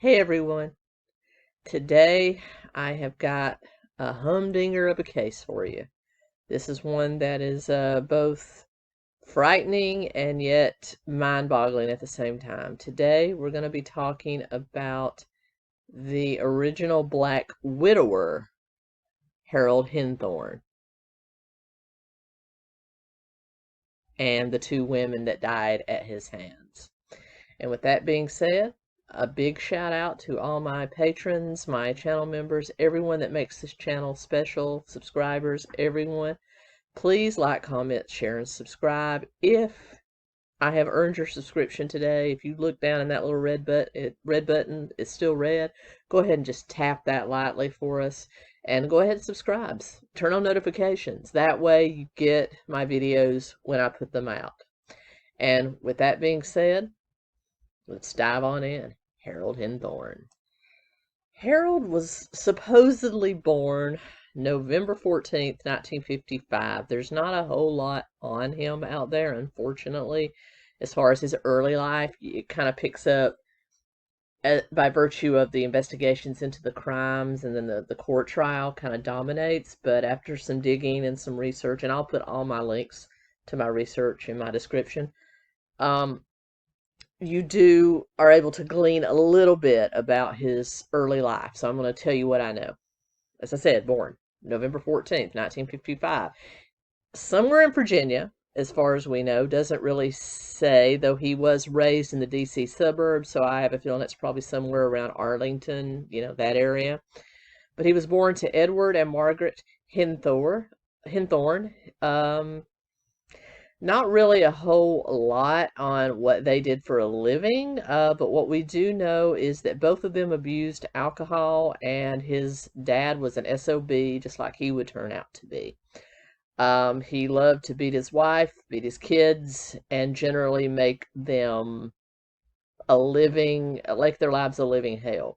Hey everyone, today I have got a humdinger of a case for you. This is one that is both frightening and yet mind-boggling at the same time. Today we're going to be talking about the original black widower, Harold Henthorn, and the two women that died at his hands. And with that being said, a big shout out to all my patrons, my channel members, everyone that makes this channel special, subscribers, everyone. Please like, comment, share, and subscribe. If I have earned your subscription today, if you look down in that little red button, it's still red, go ahead and just tap that lightly for us. And go ahead and subscribe. Turn on notifications. That way you get my videos when I put them out. And with that being said, let's dive on in. Harold Henthorn. Harold was supposedly born November 14th, 1955. There's not a whole lot on him out there, unfortunately. As far as his early life, it kind of picks up by virtue of the investigations into the crimes, and then the court trial kind of dominates. But after some digging and some research, and I'll put all my links to my research in my description, you are able to glean a little bit about his early life. So I'm going to tell you what I know. As I said, born November 14th, 1955. Somewhere in Virginia, as far as we know, doesn't really say, though he was raised in the D.C. suburbs, so I have a feeling it's probably somewhere around Arlington, that area. But he was born to Edward and Margaret Henthorn. Not really a whole lot on what they did for a living, but what we do know is that both of them abused alcohol, and his dad was an SOB, just like he would turn out to be. He loved to beat his wife, beat his kids, and generally make them make their lives a living hell.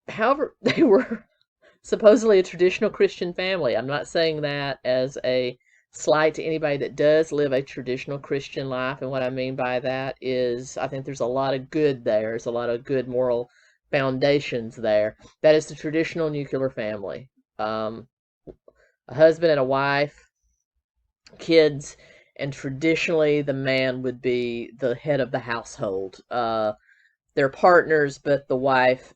However, they were supposedly a traditional Christian family. I'm not saying that as a slight to anybody that does live a traditional Christian life. And what I mean by that is I think there's a lot of good there. There's a lot of good moral foundations there. That is the traditional nuclear family. A husband and a wife, kids, and traditionally the man would be the head of the household. They're partners, but the wife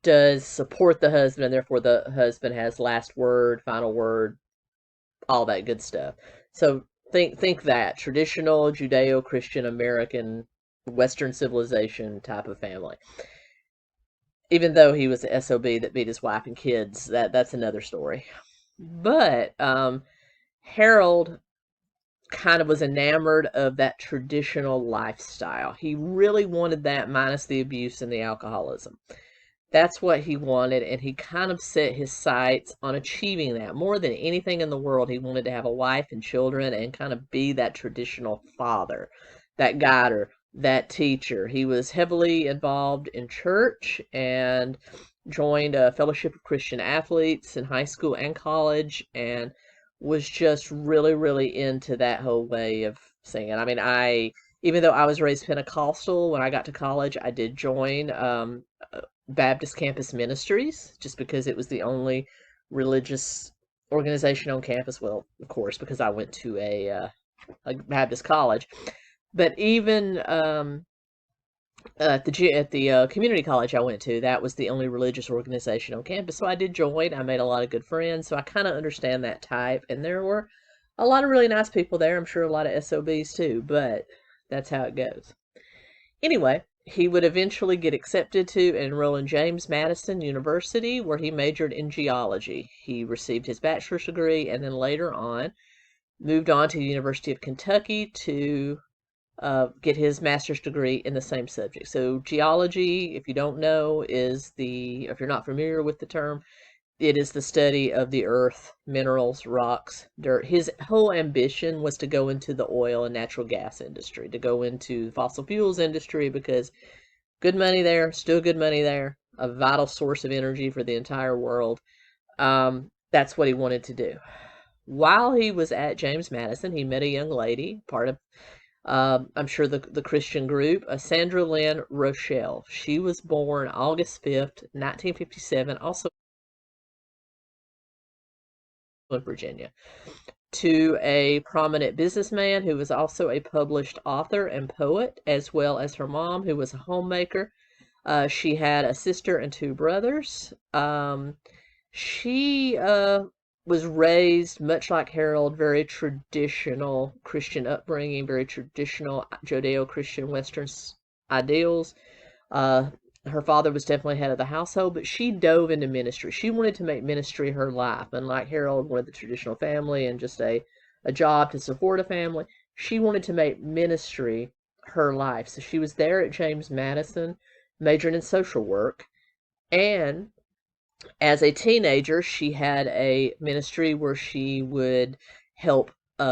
does support the husband, and therefore the husband has last word, final word, all that good stuff. So think that traditional Judeo-Christian American Western civilization type of family. Even though he was an SOB that beat his wife and kids, that's another story. But Harold kind of was enamored of that traditional lifestyle. He really wanted that, minus the abuse and the alcoholism. That's what he wanted, and he kind of set his sights on achieving that. More than anything in the world, he wanted to have a wife and children and kind of be that traditional father, that guider, that teacher. He was heavily involved in church and joined a fellowship of Christian athletes in high school and college, and was just really, really into that whole way of singing. I mean, even though I was raised Pentecostal, when I got to college, I did join Baptist campus ministries, just because it was the only religious organization on campus. Well, of course, because I went to a Baptist college. But even at the community college I went to, that was the only religious organization on campus. So I did join. I made a lot of good friends. So I kind of understand that type. And there were a lot of really nice people there. I'm sure a lot of SOBs too. But that's how it goes. Anyway, he would eventually get accepted to enroll in James Madison University, where he majored in geology. He received his bachelor's degree, and then later on moved on to the University of Kentucky to get his master's degree in the same subject. So geology, if you don't know, if you're not familiar with the term, it is the study of the earth, minerals, rocks, dirt. His whole ambition was to go into the oil and natural gas industry, to go into the fossil fuels industry, because good money there, still good money there, a vital source of energy for the entire world. That's what he wanted to do. While he was at James Madison, he met a young lady, part of I'm sure the Christian group, Sandra Lynn Rochelle. She was born August 5th, 1957, also in Virginia, to a prominent businessman who was also a published author and poet, as well as her mom, who was a homemaker. She had a sister and two brothers. She was raised, much like Harold, very traditional Christian upbringing, very traditional Judeo-Christian Western ideals. Her father was definitely head of the household, but she dove into ministry. She wanted to make ministry her life. Unlike Harold, wanted the traditional family and just a job to support a family, she wanted to make ministry her life. So she was there at James Madison, majoring in social work. And as a teenager, she had a ministry where she would help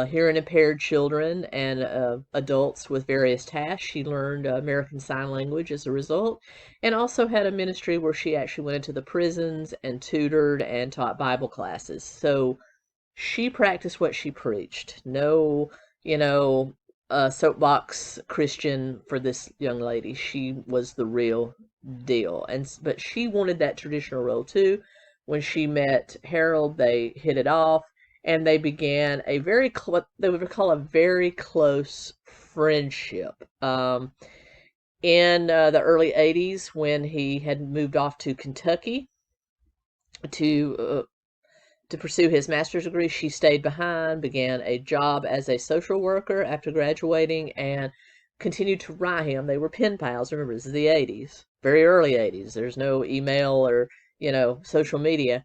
hearing impaired children and adults with various tasks. She learned American Sign Language as a result, and also had a ministry where she actually went into the prisons and tutored and taught Bible classes. So she practiced what she preached. No, soapbox Christian for this young lady. She was the real deal. But she wanted that traditional role too. When she met Harold, they hit it off, and they began a they would call a very close friendship. In the early 80s, when he had moved off to Kentucky to pursue his master's degree, she stayed behind, began a job as a social worker after graduating, and continued to write him. They were pen pals. Remember, this is the 80s, very early 80s. There's no email or, social media.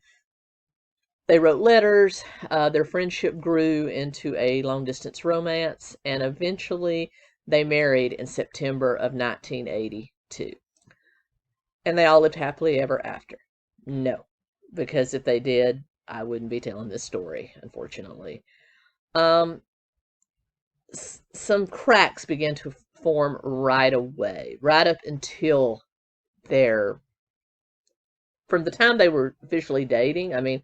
They wrote letters. Their friendship grew into a long-distance romance, and eventually they married in September of 1982. And they all lived happily ever after. No, because if they did, I wouldn't be telling this story, unfortunately. Some cracks began to form right away, right up until from the time they were officially dating. I mean,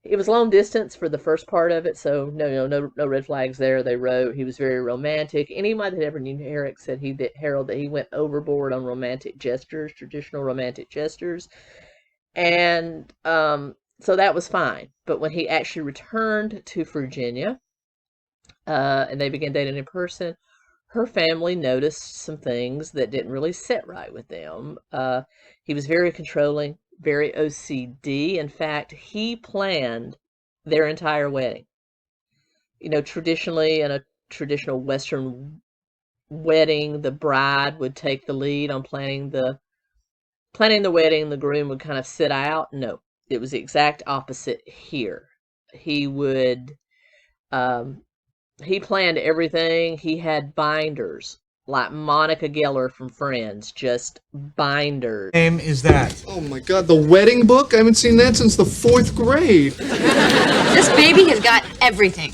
it was long distance for the first part of it, so no red flags there. They wrote. He was very romantic. Anybody that ever knew Harold said that he went overboard on romantic gestures, traditional romantic gestures, and so that was fine. But when he actually returned to Virginia, and they began dating in person, her family noticed some things that didn't really sit right with them. He was very controlling, very OCD. In fact, he planned their entire wedding. Traditionally, in a traditional Western wedding, the bride would take the lead on planning the wedding. The groom would kind of sit out. No, it was the exact opposite here. He would, he planned everything. He had binders, like Monica Geller from Friends, just binders. Name is that? Oh my God, the wedding book? I haven't seen that since the 4th grade. This baby has got everything.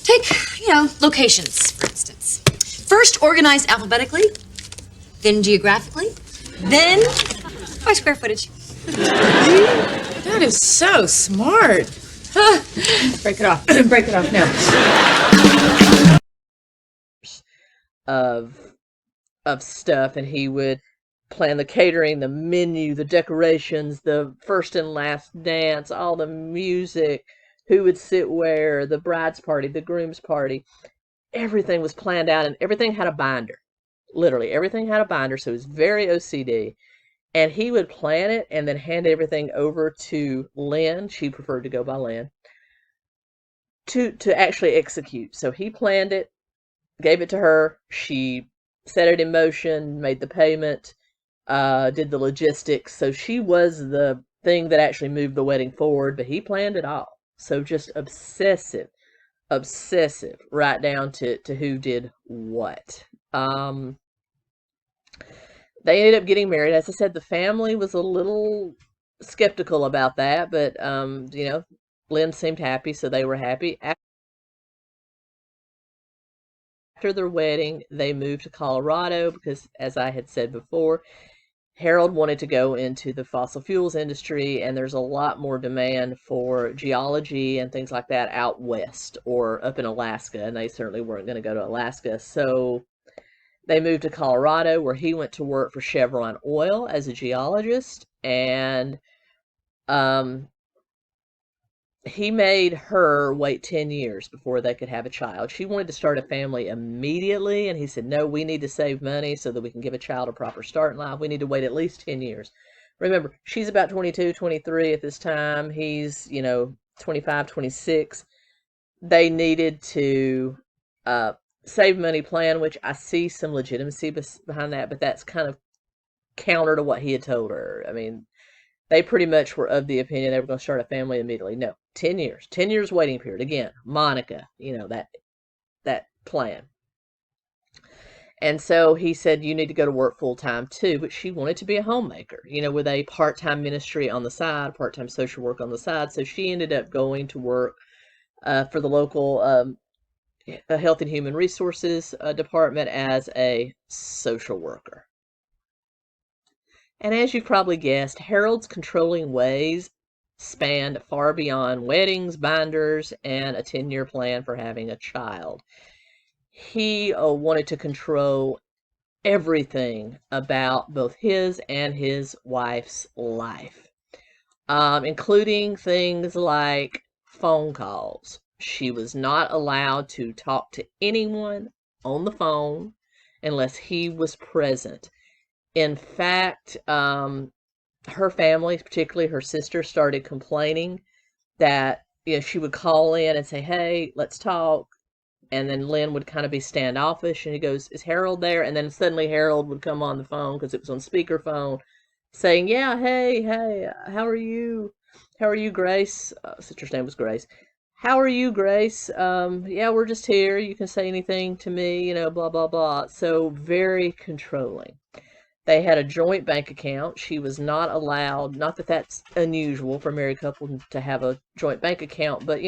Take, locations, for instance. First organized alphabetically, then geographically, then by square footage. That is so smart. Break it off. Break it off now. Of stuff, and he would plan the catering, the menu, the decorations, the first and last dance, all the music, who would sit where, the bride's party, the groom's party. Everything was planned out, and everything had a binder. Literally, everything had a binder, so it was very OCD. And he would plan it and then hand everything over to Lynn. She preferred to go by Lynn. To actually execute. So he planned it, gave it to her. She set it in motion, made the payment, did the logistics. So she was the thing that actually moved the wedding forward, but he planned it all. So just obsessive, right down to who did what. They ended up getting married. As I said, the family was a little skeptical about that, but, Lynn seemed happy, so they were happy. After their wedding, they moved to Colorado because, as I had said before, Harold wanted to go into the fossil fuels industry, and there's a lot more demand for geology and things like that out west or up in Alaska, and they certainly weren't going to go to Alaska. So they moved to Colorado, where he went to work for Chevron Oil as a geologist, and he made her wait 10 years before they could have a child. She wanted to start a family immediately, and he said, no, we need to save money so that we can give a child a proper start in life. We need to wait at least 10 years. Remember, she's about 22, 23 at this time. He's, 25, 26. They needed to save money plan, which I see some legitimacy behind that, but that's kind of counter to what he had told her. I mean, they pretty much were of the opinion they were going to start a family immediately. No, 10 years. 10 years waiting period. Again, Monica, that plan. And so he said, you need to go to work full-time too, but she wanted to be a homemaker, with a part-time ministry on the side, part-time social work on the side. So she ended up going to work for the local Health and Human Resources department as a social worker. And as you've probably guessed, Harold's controlling ways spanned far beyond weddings, binders, and a 10-year plan for having a child. He wanted to control everything about both his and his wife's life, including things like phone calls. She was not allowed to talk to anyone on the phone unless he was present. In fact, her family, particularly her sister, started complaining that she would call in and say, hey, let's talk. And then Lynn would kind of be standoffish, and he goes, is Harold there? And then suddenly Harold would come on the phone, because it was on speakerphone, saying, yeah, hey, how are you? How are you, Grace? Sister's name was Grace. How are you, Grace? Yeah, we're just here. You can say anything to me, blah, blah, blah. So very controlling. They had a joint bank account. She was not allowed, not that that's unusual for a married couple to have a joint bank account, but,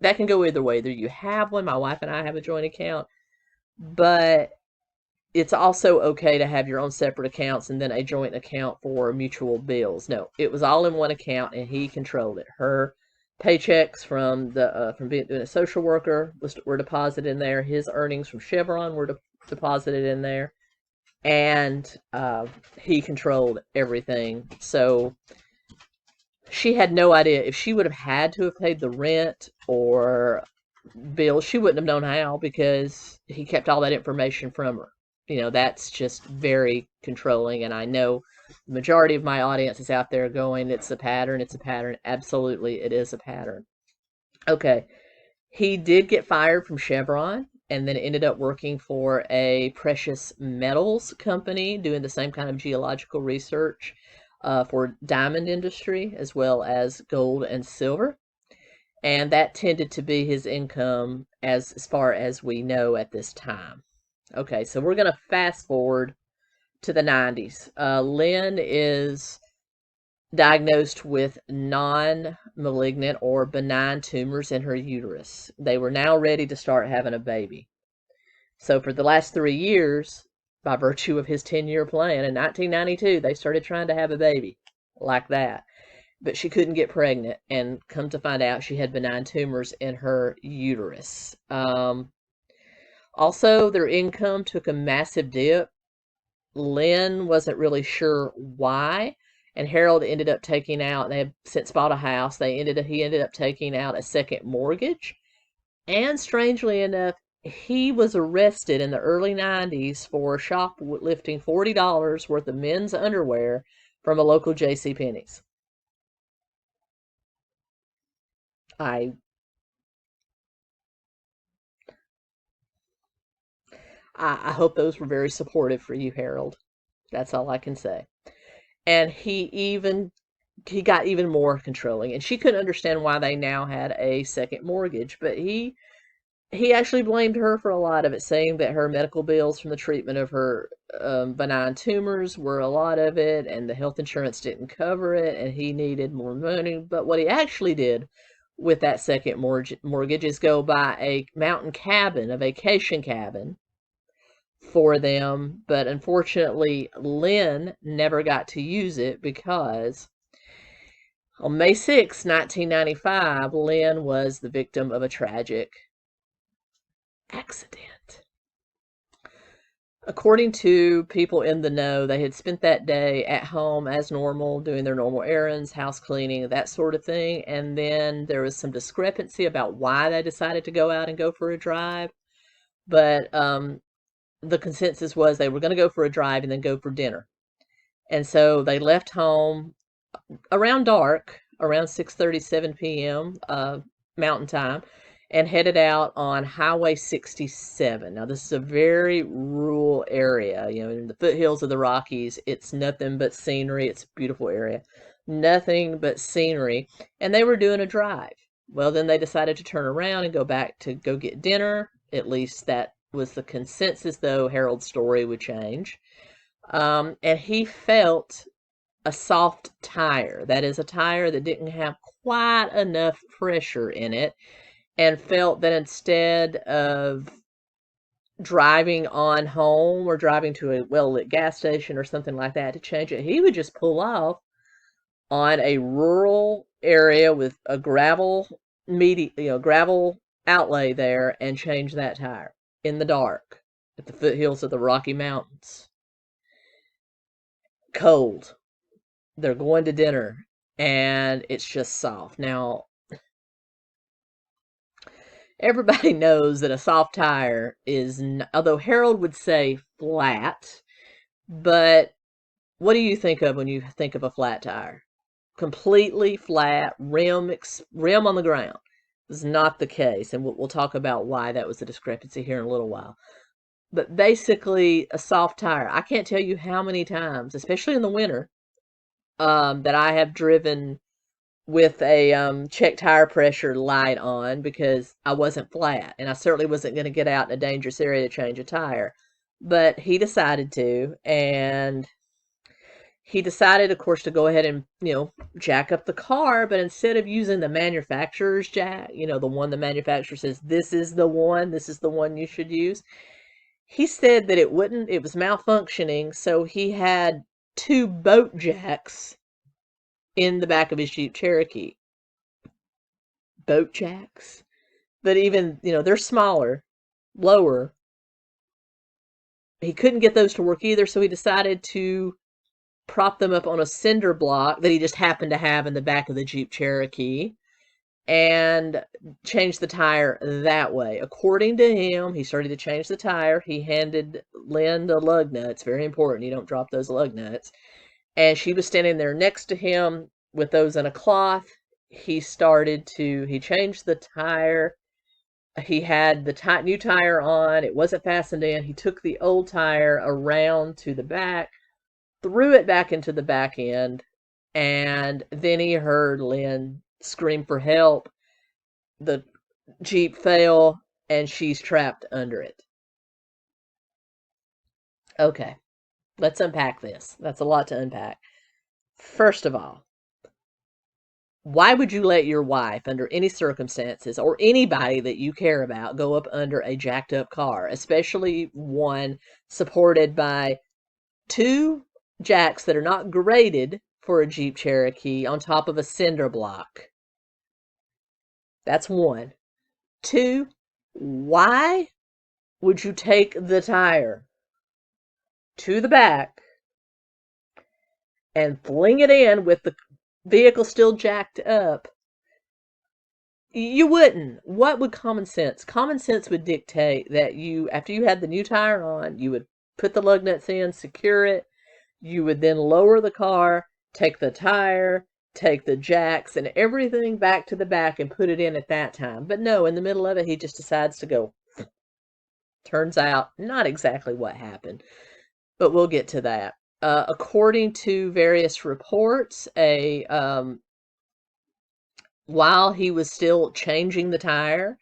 that can go either way. Either you have one, my wife and I have a joint account, but it's also okay to have your own separate accounts and then a joint account for mutual bills. No, it was all in one account, and he controlled it. Her paychecks from doing a social worker were deposited in there. His earnings from Chevron were deposited in there. And he controlled everything. So she had no idea. If she would have had to have paid the rent or bills, she wouldn't have known how, because he kept all that information from her. That's just very controlling. And I know the majority of my audience is out there going, it's a pattern, it's a pattern. Absolutely, it is a pattern. Okay. He did get fired from Chevron, and then ended up working for a precious metals company doing the same kind of geological research for diamond industry as well as gold and silver. And that tended to be his income as far as we know at this time. Okay, so we're going to fast forward to the 90s. Lynn is diagnosed with non-malignant or benign tumors in her uterus. They were now ready to start having a baby. So for the last 3 years, by virtue of his 10-year plan, in 1992, they started trying to have a baby like that. But she couldn't get pregnant, and come to find out she had benign tumors in her uterus. Also, their income took a massive dip. Lynn wasn't really sure why. And Harold ended up taking out, they had since bought a house, he ended up taking out a second mortgage. And strangely enough, he was arrested in the early 90s for shoplifting $40 worth of men's underwear from a local JCPenney's. I hope those were very supportive for you, Harold. That's all I can say. And he got even more controlling, and she couldn't understand why they now had a second mortgage, but he actually blamed her for a lot of it, saying that her medical bills from the treatment of her benign tumors were a lot of it, and the health insurance didn't cover it, and he needed more money. But what he actually did with that second mortgage is go buy a mountain cabin, a vacation cabin, for them, but unfortunately, Lynn never got to use it because on May 6, 1995, Lynn was the victim of a tragic accident. According to people in the know, they had spent that day at home as normal, doing their normal errands, house cleaning, that sort of thing. And then there was some discrepancy about why they decided to go out and go for a drive. But the consensus was they were going to go for a drive and then go for dinner. And so they left home around dark, around 6:37 p.m. Mountain Time, and headed out on Highway 67. Now, this is a very rural area, in the foothills of the Rockies. It's nothing but scenery. It's a beautiful area. Nothing but scenery. And they were doing a drive. Well, then they decided to turn around and go back to go get dinner. At least that was the consensus, though Harold's story would change. And he felt a soft tire. That is a tire that didn't have quite enough pressure in it, and felt that instead of driving on home or driving to a well-lit gas station or something like that to change it, he would just pull off on a rural area with a gravel outlay there and change that tire in the dark at the foothills of the Rocky Mountains. Cold. They're going to dinner and it's just soft. Now, everybody knows that a soft tire is, although Harold would say flat, but what do you think of when you think of a flat tire? Completely flat, rim on the ground. This is not the case, and we'll talk about why that was a discrepancy here in a little while. But basically, a soft tire. I can't tell you how many times, especially in the winter, that I have driven with a check tire pressure light on because I wasn't flat, and I certainly wasn't going to get out in a dangerous area to change a tire. But he decided to, and he decided, of course, to go ahead and, jack up the car, but instead of using the manufacturer's jack, the one the manufacturer says, this is the one you should use, he said that it was malfunctioning, so he had 2 boat jacks in the back of his Jeep Cherokee. Boat jacks. But even, they're smaller, lower. He couldn't get those to work either, so he decided to prop them up on a cinder block that he just happened to have in the back of the Jeep Cherokee and change the tire that way. According to him, he started to change the tire. He handed Lynn the lug nuts. Very important. You don't drop those lug nuts. And she was standing there next to him with those in a cloth. He changed the tire. He had the new tire on. It wasn't fastened in. He took the old tire around to the back, threw it back into the back end, and then he heard Lynn scream for help. The Jeep fell, and she's trapped under it. Okay, let's unpack this. That's a lot to unpack. First of all, why would you let your wife, under any circumstances, or anybody that you care about, go up under a jacked up car, especially one supported by 2 jacks that are not graded for a Jeep Cherokee on top of a cinder block? That's 1. 2, why would you take the tire to the back and fling it in with the vehicle still jacked up? You wouldn't. What would common sense? Common sense would dictate that after you had the new tire on, you would put the lug nuts in, secure it. You would then lower the car, take the tire, take the jacks and everything back to the back and put it in at that time. But no, in the middle of it, he just decides to go. Turns out, not exactly what happened, but we'll get to that. According to various reports, while he was still changing the tire,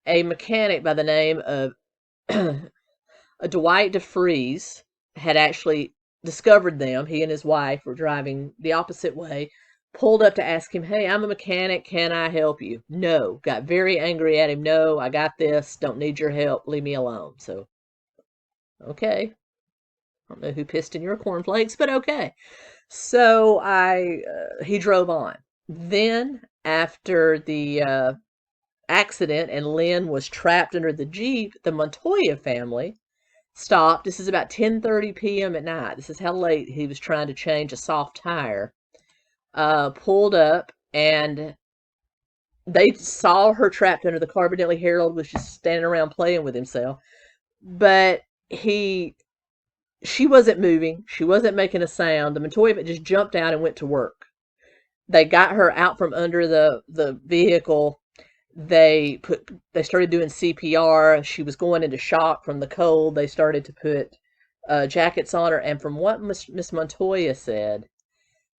a mechanic by the name of 𝗹𝗲𝘁'𝘀 had actually discovered them. He and his wife were driving the opposite way, pulled up to ask him, hey, I'm a mechanic, can I help you? No. Got very angry at him. No, I got this. Don't need your help. Leave me alone. So Okay. I don't know who pissed in your cornflakes, but okay. So he drove on. Then, after the accident and Lynn was trapped under the Jeep, the Montoya family stopped. This is about 10:30 p.m. at night. This is how late he was trying to change a soft tire. Pulled up, and they saw her trapped under the car. Evidently, Harold was just standing around playing with himself. But she wasn't moving. She wasn't making a sound. The Montoya just jumped out and went to work. They got her out from under the vehicle. They started doing CPR. She was going into shock from the cold. They started to put jackets on her. And from what Miss Montoya said,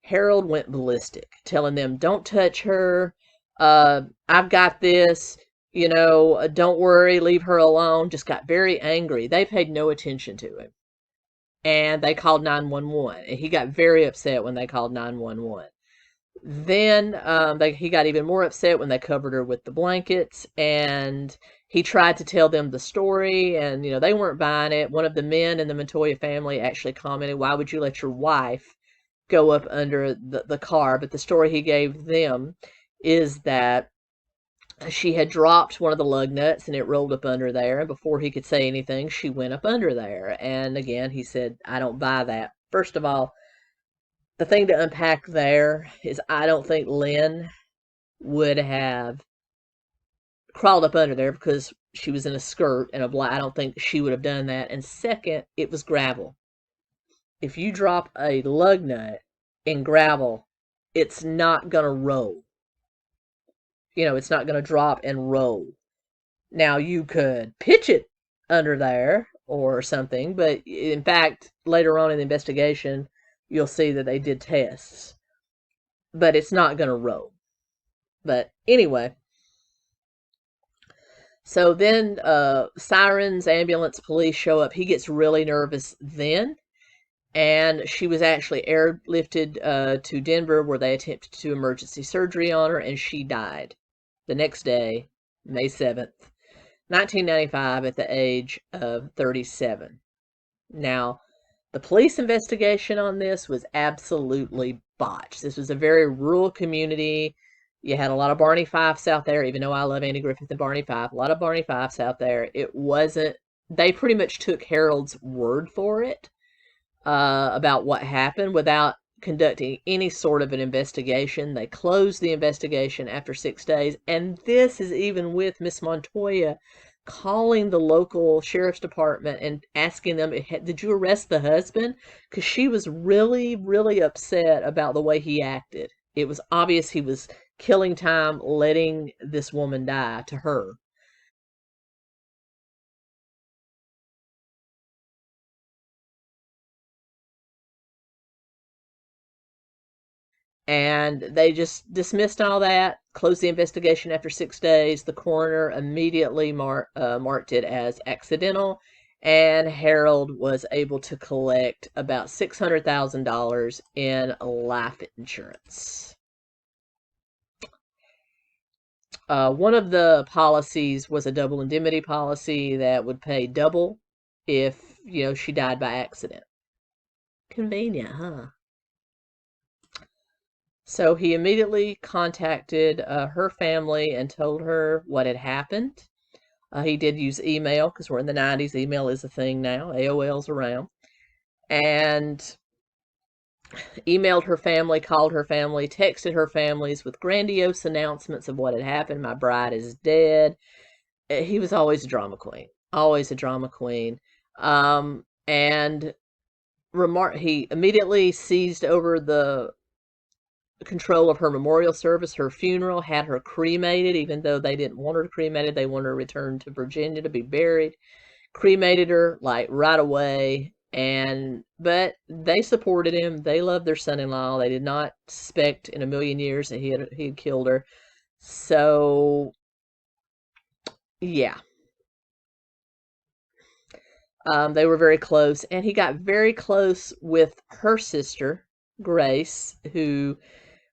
Harold went ballistic, telling them, "Don't touch her. I've got this. Don't worry. Leave her alone." Just got very angry. They paid no attention to him. And they called 911. And he got very upset when they called 911. Then he got even more upset when they covered her with the blankets, and he tried to tell them the story, and they weren't buying it. One of the men in the Montoya family actually commented, "Why would you let your wife go up under the car?" But the story he gave them is that she had dropped one of the lug nuts and it rolled up under there, and before he could say anything, she went up under there. And again, he said, "I don't buy that." First of all, the thing to unpack there is I don't think Lynn would have crawled up under there because she was in a skirt and I don't think she would have done that. And second, it was gravel. If you drop a lug nut in gravel, it's not going to roll. It's not going to drop and roll. Now, you could pitch it under there or something, but in fact, later on in the investigation, you'll see that they did tests. But it's not going to roll. But anyway, so then sirens, ambulance, police show up. He gets really nervous then. And she was actually airlifted to Denver, where they attempted to do emergency surgery on her, and she died the next day, May 7th, 1995, at the age of 37. Now, the police investigation on this was absolutely botched. This was a very rural community. You had a lot of Barney Fifes out there, even though I love Andy Griffith and Barney Fife. A lot of Barney Fifes out there. They pretty much took Harold's word for it about what happened without conducting any sort of an investigation. They closed the investigation after 6 days. And this is even with Miss Montoya calling the local sheriff's department and asking them, "Did you arrest the husband?" Because she was really, really upset about the way he acted. It was obvious he was killing time, letting this woman die to her. And they just dismissed all that, closed the investigation after 6 days. The coroner immediately marked it as accidental, and Harold was able to collect about $600,000 in life insurance. One of the policies was a double indemnity policy that would pay double if, she died by accident. Convenient, huh? So he immediately contacted her family and told her what had happened. He did use email because we're in the 90s. Email is a thing now. AOL's around. And emailed her family, called her family, texted her families with grandiose announcements of what had happened. "My bride is dead." He was always a drama queen. Always a drama queen. And he immediately seized over the control of her memorial service, her funeral, had her cremated, even though they didn't want her cremated. They wanted her returned to Virginia to be buried. Cremated her like right away. But they supported him. They loved their son-in-law. They did not suspect in a million years that he had killed her. So yeah. They were very close, and he got very close with her sister, Grace, who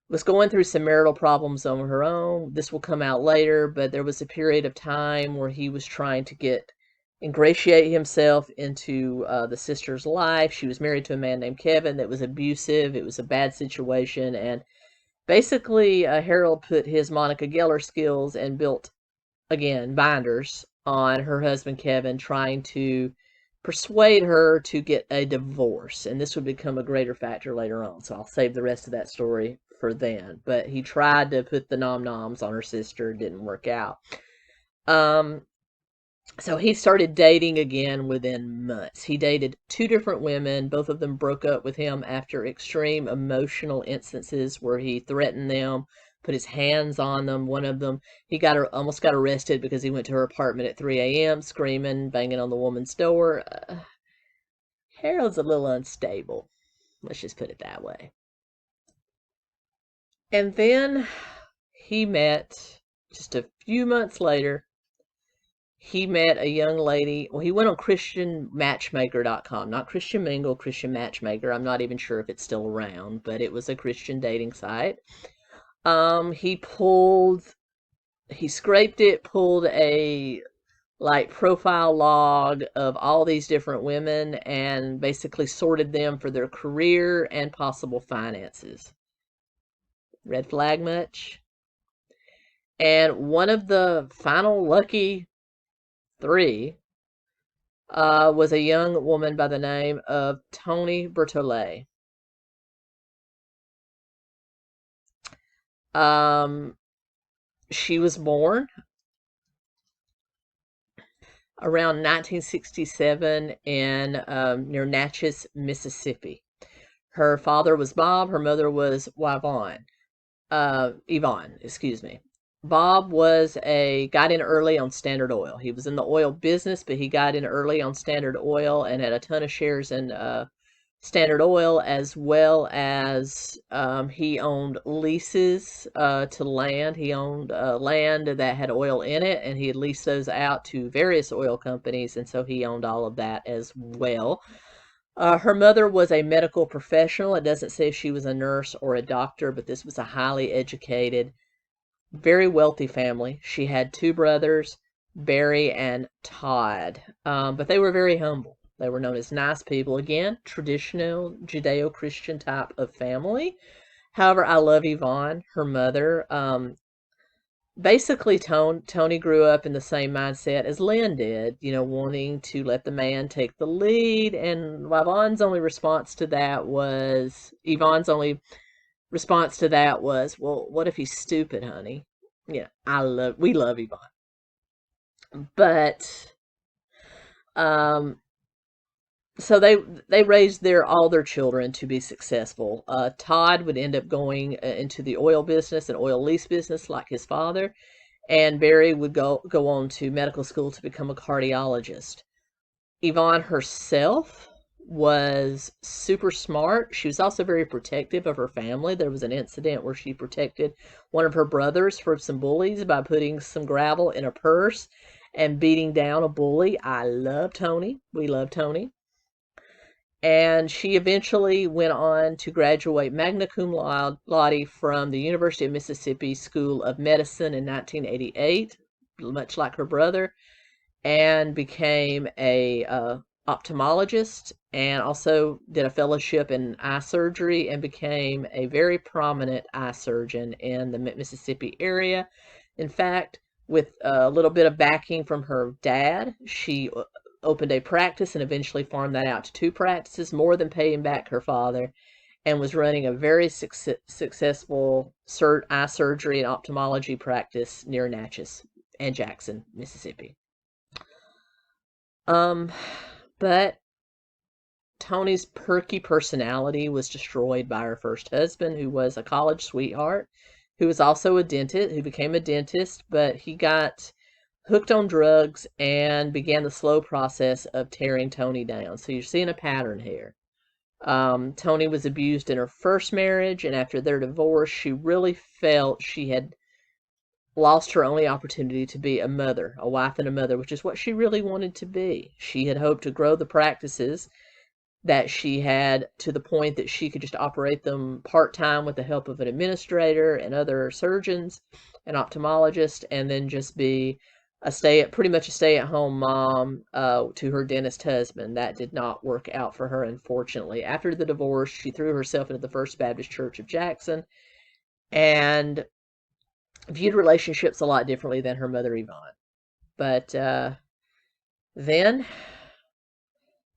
was going through some marital problems on her own. This will come out later, but there was a period of time where he was trying to get ingratiate himself into the sister's life. She was married to a man named Kevin that was abusive. It was a bad situation, and basically Harold put his Monica Geller skills and built, again, binders on her husband Kevin, trying to persuade her to get a divorce, and this would become a greater factor later on, so I'll save the rest of that story for then. But he tried to put the nom-noms on her sister. Didn't work out. So he started dating again within months. He dated 2 different women. Both of them broke up with him after extreme emotional instances where he threatened them, put his hands on them. One of them, he almost got arrested because he went to her apartment at 3 a.m. screaming, banging on the woman's door. Harold's a little unstable. Let's just put it that way. And then he met, just a few months later, he met a young lady. Well, he went on christianmatchmaker.com, not Christian Mingle, Christian Matchmaker. I'm not even sure if it's still around, but it was a Christian dating site. He scraped it, pulled a profile log of all these different women and basically sorted them for their career and possible finances. Red flag much? And one of the final lucky 3 was a young woman by the name of Toni Bertollet. She was born around 1967 in near Natchez, Mississippi. Her father was Bob. Her mother was Yvonne, excuse me. Bob got in early on Standard Oil. He was in the oil business, but he got in early on Standard Oil and had a ton of shares in Standard Oil, as well as he owned leases to land. He owned land that had oil in it, and he had leased those out to various oil companies, and so he owned all of that as well. Her mother was a medical professional. It doesn't say if she was a nurse or a doctor, but this was a highly educated, very wealthy family. She had 2 brothers, Barry and Todd, but they were very humble. They were known as nice people. Again, traditional Judeo-Christian type of family. However, I love Yvonne, her mother. Basically, Toni grew up in the same mindset as Lynn did, wanting to let the man take the lead. And Yvonne's only response to that was, well, what if he's stupid, honey? Yeah, we love Yvonne. But, so they raised all their children to be successful. Todd would end up going into the oil business and oil lease business like his father, and Barry would go on to medical school to become a cardiologist. Yvonne herself was super smart. She was also very protective of her family. There was an incident where she protected one of her brothers from some bullies by putting some gravel in a purse and beating down a bully. I love Toni. We love Toni. And she eventually went on to graduate magna cum laude from the University of Mississippi School of Medicine in 1988, much like her brother, and became a ophthalmologist, and also did a fellowship in eye surgery and became a very prominent eye surgeon in the Mississippi area. In fact, with a little bit of backing from her dad, she opened a practice and eventually farmed that out to 2 practices, more than paying back her father, and was running a very successful eye surgery and ophthalmology practice near Natchez and Jackson, Mississippi. But Toni's perky personality was destroyed by her first husband, who was a college sweetheart, who was also who became a dentist, but he got hooked on drugs and began the slow process of tearing Toni down. So you're seeing a pattern here. Toni was abused in her first marriage, and after their divorce, she really felt she had lost her only opportunity to be a mother, a wife and a mother, which is what she really wanted to be. She had hoped to grow the practices that she had to the point that she could just operate them part-time with the help of an administrator and other surgeons and ophthalmologists, and then just be pretty much a stay-at-home mom to her dentist husband. That did not work out for her, unfortunately. After the divorce, she threw herself into the First Baptist Church of Jackson and viewed relationships a lot differently than her mother Yvonne. But then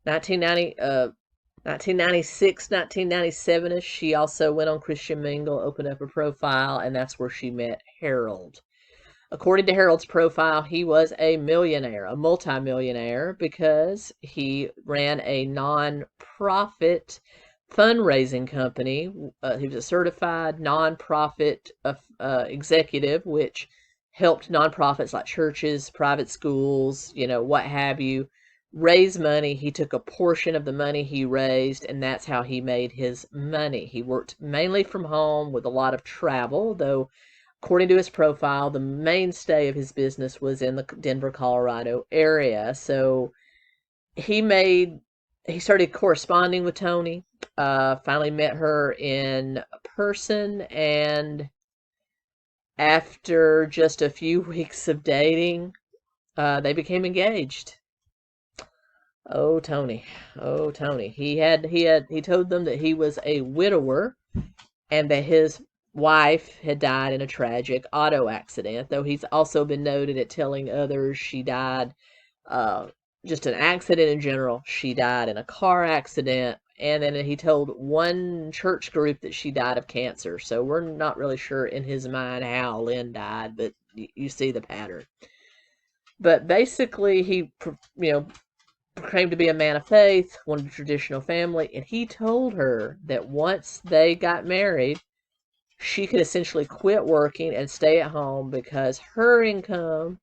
1996, 1997ish, she also went on Christian Mingle, opened up a profile, and that's where she met Harold. According to Harold's profile, he was a millionaire, a multimillionaire, because he ran a non-profit fundraising company. He was a certified non-profit executive, which helped nonprofits like churches, private schools, what have you, raise money. He took a portion of the money he raised, and that's how he made his money. He worked mainly from home with a lot of travel, though according to his profile, the mainstay of his business was in the Denver, Colorado area. So he started corresponding with Toni, finally met her in person, and after just a few weeks of dating, they became engaged. Oh, Toni. Oh, Toni. He told them that he was a widower and that his wife had died in a tragic auto accident, though he's also been noted at telling others she died just an accident in general. She died in a car accident, and then he told one church group that she died of cancer. So we're not really sure in his mind how Lynn died, but you see the pattern. But basically, he proclaimed to be a man of faith, wanted a traditional family, and he told her that once they got married, she could essentially quit working and stay at home because her income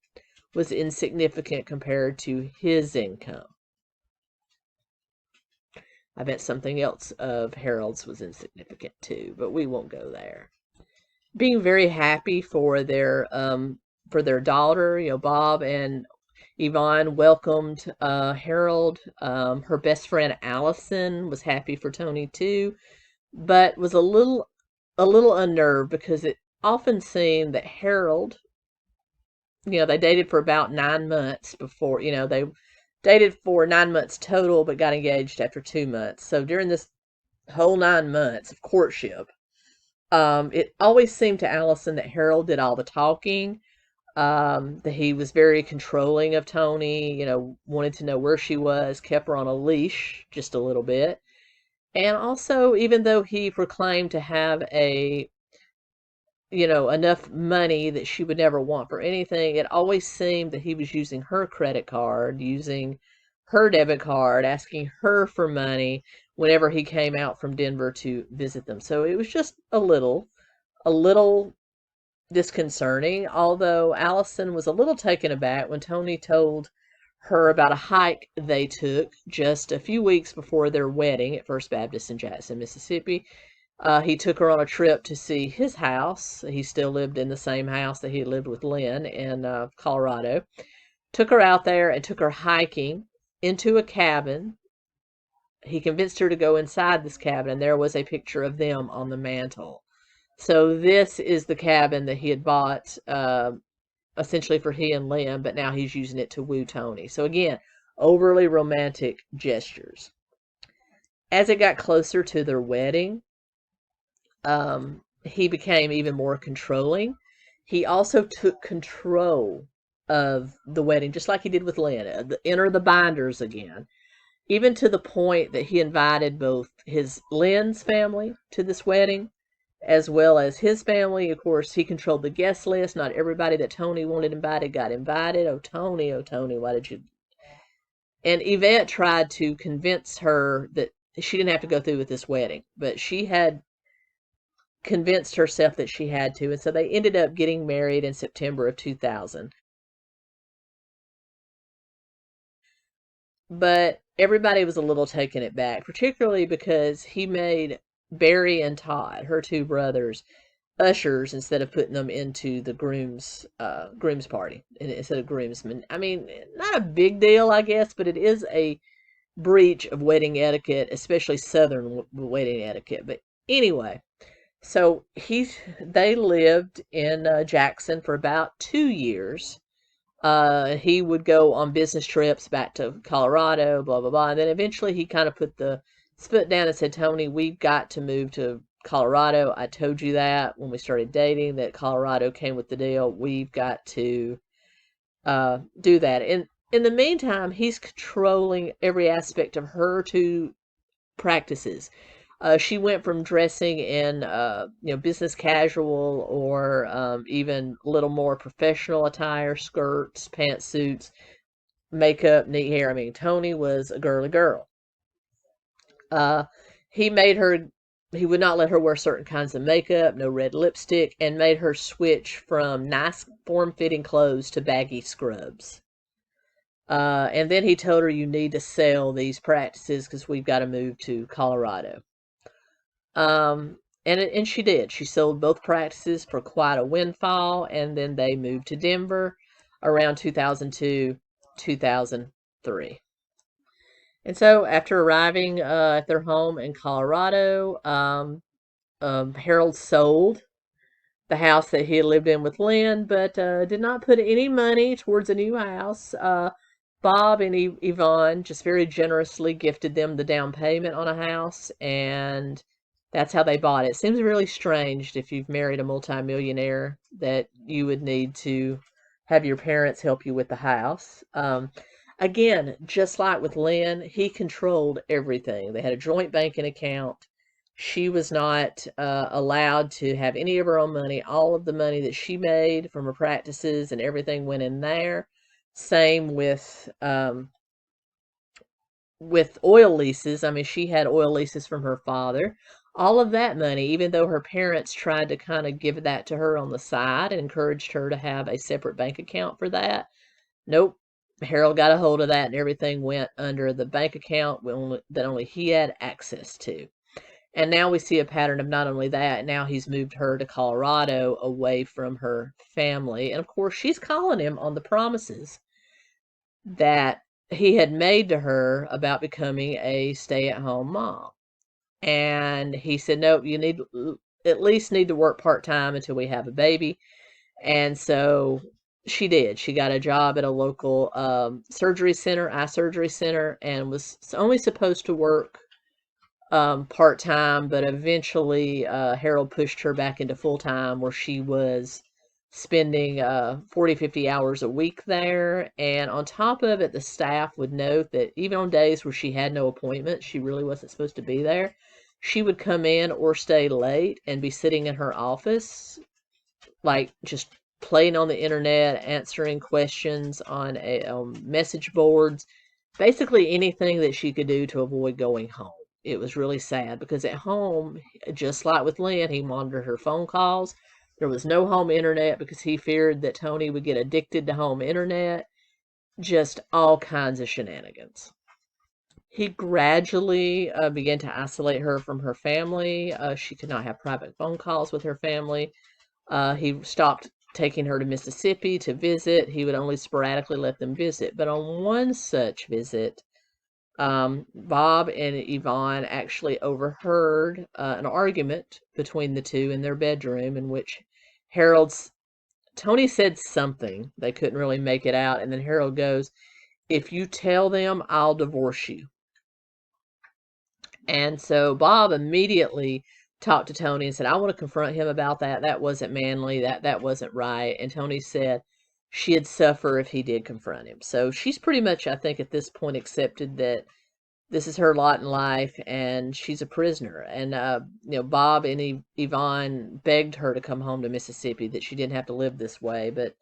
was insignificant compared to his income. I bet something else of Harold's was insignificant too, but we won't go there. Being very happy for their daughter, Bob and Yvonne welcomed Harold. Her best friend Allison was happy for Toni too, but was a little unnerved because it often seemed that Harold, they dated for about 9 months before, they dated for 9 months total, but got engaged after 2 months. So during this whole 9 months of courtship, it always seemed to Allison that Harold did all the talking, that he was very controlling of Toni, wanted to know where she was, kept her on a leash just a little bit. And also, even though he proclaimed to have enough money that she would never want for anything, it always seemed that he was using her credit card, using her debit card, asking her for money whenever he came out from Denver to visit them. So it was just a little disconcerting, although Allison was a little taken aback when Toni told her about a hike they took just a few weeks before their wedding at First Baptist in Jackson, Mississippi. He took her on a trip to see his house. He still lived in the same house that he lived with Lynn in Colorado. Took her out there and took her hiking into a cabin. He convinced her to go inside this cabin, and there was a picture of them on the mantle. So this is the cabin that he had bought essentially for he and Lynn, but now he's using it to woo Toni. So again, overly romantic gestures. As it got closer to their wedding, he became even more controlling. He also took control of the wedding, just like he did with Lynn. Enter the binders again. Even to the point that he invited both Lynn's family to this wedding, as well as his family. Of course, he controlled the guest list. Not everybody that Toni wanted invited got invited. Oh, Toni, why did you? And Yvette tried to convince her that she didn't have to go through with this wedding, but she had convinced herself that she had to. And so they ended up getting married in September of 2000. But everybody was a little taken aback, particularly because he made Barry and Todd, her two brothers, ushers instead of putting them into the groom's party instead of groomsmen. I mean, not a big deal, I guess, but it is a breach of wedding etiquette, especially Southern wedding etiquette. But anyway, so they lived in Jackson for about 2 years. He would go on business trips back to Colorado, blah, blah, blah. And then eventually he kind of put his foot down and said, Toni, we've got to move to Colorado. I told you that when we started dating, that Colorado came with the deal. We've got to do that. And in the meantime, he's controlling every aspect of her two practices. She went from dressing in, business casual or even a little more professional attire, skirts, pantsuits, makeup, neat hair. I mean, Toni was a girly girl. He would not let her wear certain kinds of makeup, no red lipstick, and made her switch from nice form-fitting clothes to baggy scrubs. And then he told her, you need to sell these practices because we've got to move to Colorado. And she did. She sold both practices for quite a windfall, and then they moved to Denver around 2002, 2003. And so after arriving at their home in Colorado, Harold sold the house that he had lived in with Lynn, but did not put any money towards a new house. Bob and 𝗍𝗲 just very generously gifted them the down payment on a house, and that's how they bought it. It seems really strange if you've married a multimillionaire that you would need to have your parents help you with the house. Again, just like with Lynn, he controlled everything. They had a joint banking account. She was not allowed to have any of her own money. All of the money that she made from her practices and everything went in there. Same with oil leases. I mean, she had oil leases from her father. All of that money, even though her parents tried to kind of give that to her on the side and encouraged her to have a separate bank account for that, nope. Harold got a hold of that and everything went under the bank account that only he had access to. And now we see a pattern of not only that, now he's moved her to Colorado away from her family. And of course, she's calling him on the promises that he had made to her about becoming a stay-at-home mom. And he said, nope, you at least need to work part-time until we have a baby. And so she did. She got a job at a local eye surgery center, and was only supposed to work part-time, but eventually Harold pushed her back into full-time, where she was spending 40, 50 hours a week there. And on top of it, the staff would note that even on days where she had no appointments, she really wasn't supposed to be there. She would come in or stay late and be sitting in her office, like just playing on the internet, answering questions on message boards, basically anything that she could do to avoid going home. It was really sad because at home, just like with Lynn, he monitored her phone calls. There was no home internet because he feared that Toni would get addicted to home internet. Just all kinds of shenanigans. He gradually began to isolate her from her family. She could not have private phone calls with her family. He stopped taking her to Mississippi to visit. He would only sporadically let them visit. But on one such visit, Bob and 𝗍𝗲 actually overheard an argument between the two in their bedroom, in which Toni said something. They couldn't really make it out. And then Harold goes, if you tell them, I'll divorce you. And so Bob immediately talked to Toni and said, I want to confront him about that. That wasn't manly. That wasn't right. And Toni said she'd suffer if he did confront him. So she's pretty much, I think, at this point accepted that this is her lot in life and she's a prisoner. And, Bob and 𝗍𝗲 begged her to come home to Mississippi, that she didn't have to live this way. But,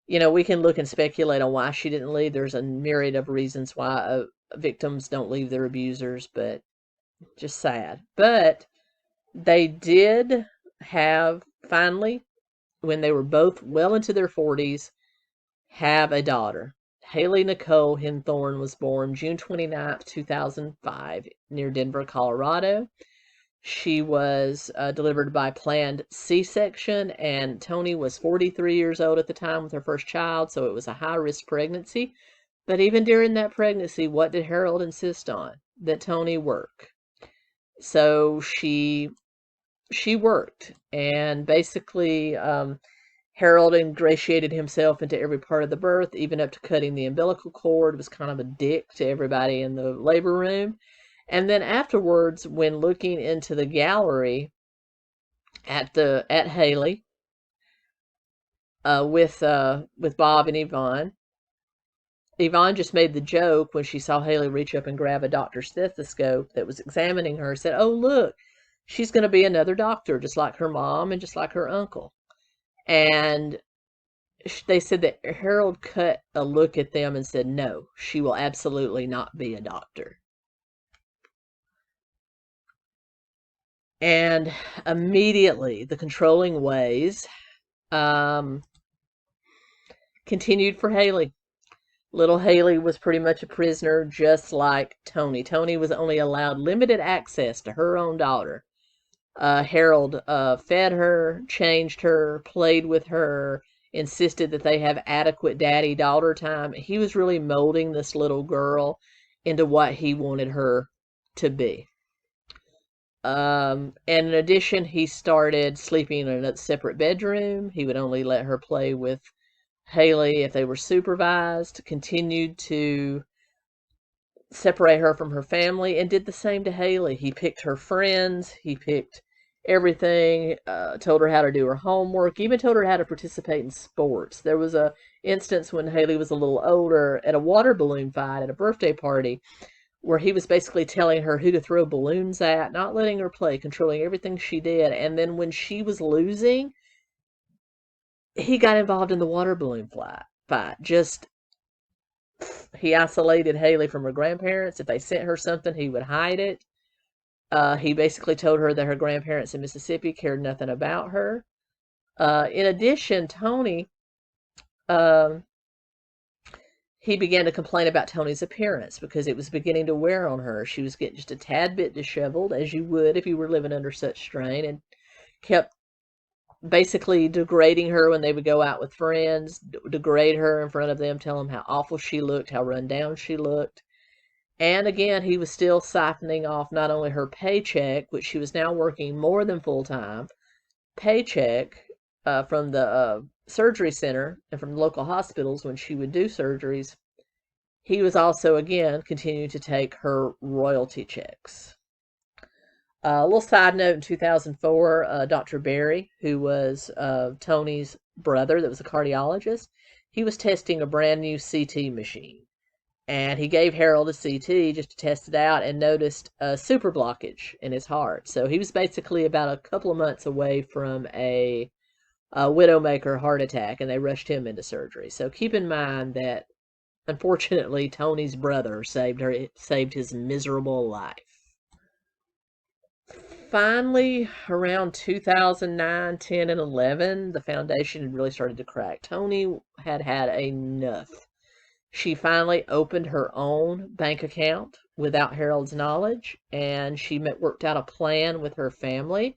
we can look and speculate on why she didn't leave. There's a myriad of reasons why victims don't leave their abusers, but just sad. But they did have, finally, when they were both well into their 40s, have a daughter. 𝗍𝗲 Nicole Henthorn was born June 29th, 2005, near Denver, Colorado. She was delivered by planned C-section, and Toni was 43 years old at the time with her first child, so it was a high-risk pregnancy. But even during that pregnancy, what did Harold insist on? That Toni work. So she worked, and basically Harold ingratiated himself into every part of the birth, even up to cutting the umbilical cord, was kind of a dick to everybody in the labor room. And then afterwards, when looking into the gallery at 𝗵𝗲𝘁 with Bob and Yvonne, Yvonne just made the joke when she saw Haley reach up and grab a doctor's stethoscope that was examining her, said, "Oh, look, she's going to be another doctor, just like her mom and just like her uncle." And they said that Harold cut a look at them and said, "No, she will absolutely not be a doctor." And immediately the controlling ways continued for Haley. Little Haley was pretty much a prisoner, just like Toni. Toni was only allowed limited access to her own daughter. Harold fed her, changed her, played with her, insisted that they have adequate daddy-daughter time. He was really molding this little girl into what he wanted her to be. And in addition, he started sleeping in a separate bedroom. He would only let her play with Haley if they were supervised, continued to separate her from her family, and did the same to Haley. He picked her friends, he picked everything, told her how to do her homework, even told her how to participate in sports. There was a instance when Haley was a little older at a water balloon fight at a birthday party where he was basically telling her who to throw balloons at, not letting her play, controlling everything she did. And then when she was losing, he got involved in the water balloon fight. He isolated Haley from her grandparents. If they sent her something, he would hide it. He basically told her that her grandparents in Mississippi cared nothing about her. In addition, Toni, he began to complain about Toni's appearance because it was beginning to wear on her. She was getting just a tad bit disheveled, as you would if you were living under such strain, and kept basically degrading her when they would go out with friends, degrade her in front of them, tell them how awful she looked, how run down she looked. And again, he was still siphoning off not only her paycheck, which she was now working more than full-time, paycheck from the surgery center and from local hospitals when she would do surgeries. He was also, again, continuing to take her royalty checks. A little side note, in 2004, Dr. Barry, who was Toni's brother that was a cardiologist, he was testing a brand new CT machine. And he gave Harold a CT just to test it out and noticed a super blockage in his heart. So he was basically about a couple of months away from a widowmaker heart attack, and they rushed him into surgery. So keep in mind that, unfortunately, Toni's brother saved his miserable life. Finally, around 2009, 10, and 11, the foundation had really started to crack. Toni had had enough. She finally opened her own bank account without Harold's knowledge, and she worked out a plan with her family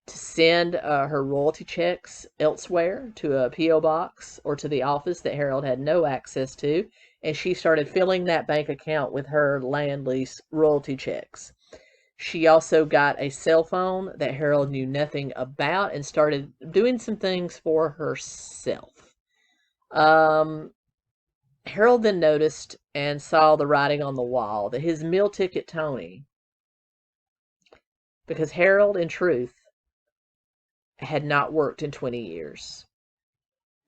to send her royalty checks elsewhere to a P.O. box or to the office that Harold had no access to, and she started filling that bank account with her land lease royalty checks. She also got a cell phone that Harold knew nothing about and started doing some things for herself. Harold then noticed and saw the writing on the wall that his meal ticket Toni, because Harold, in truth, had not worked in 20 years.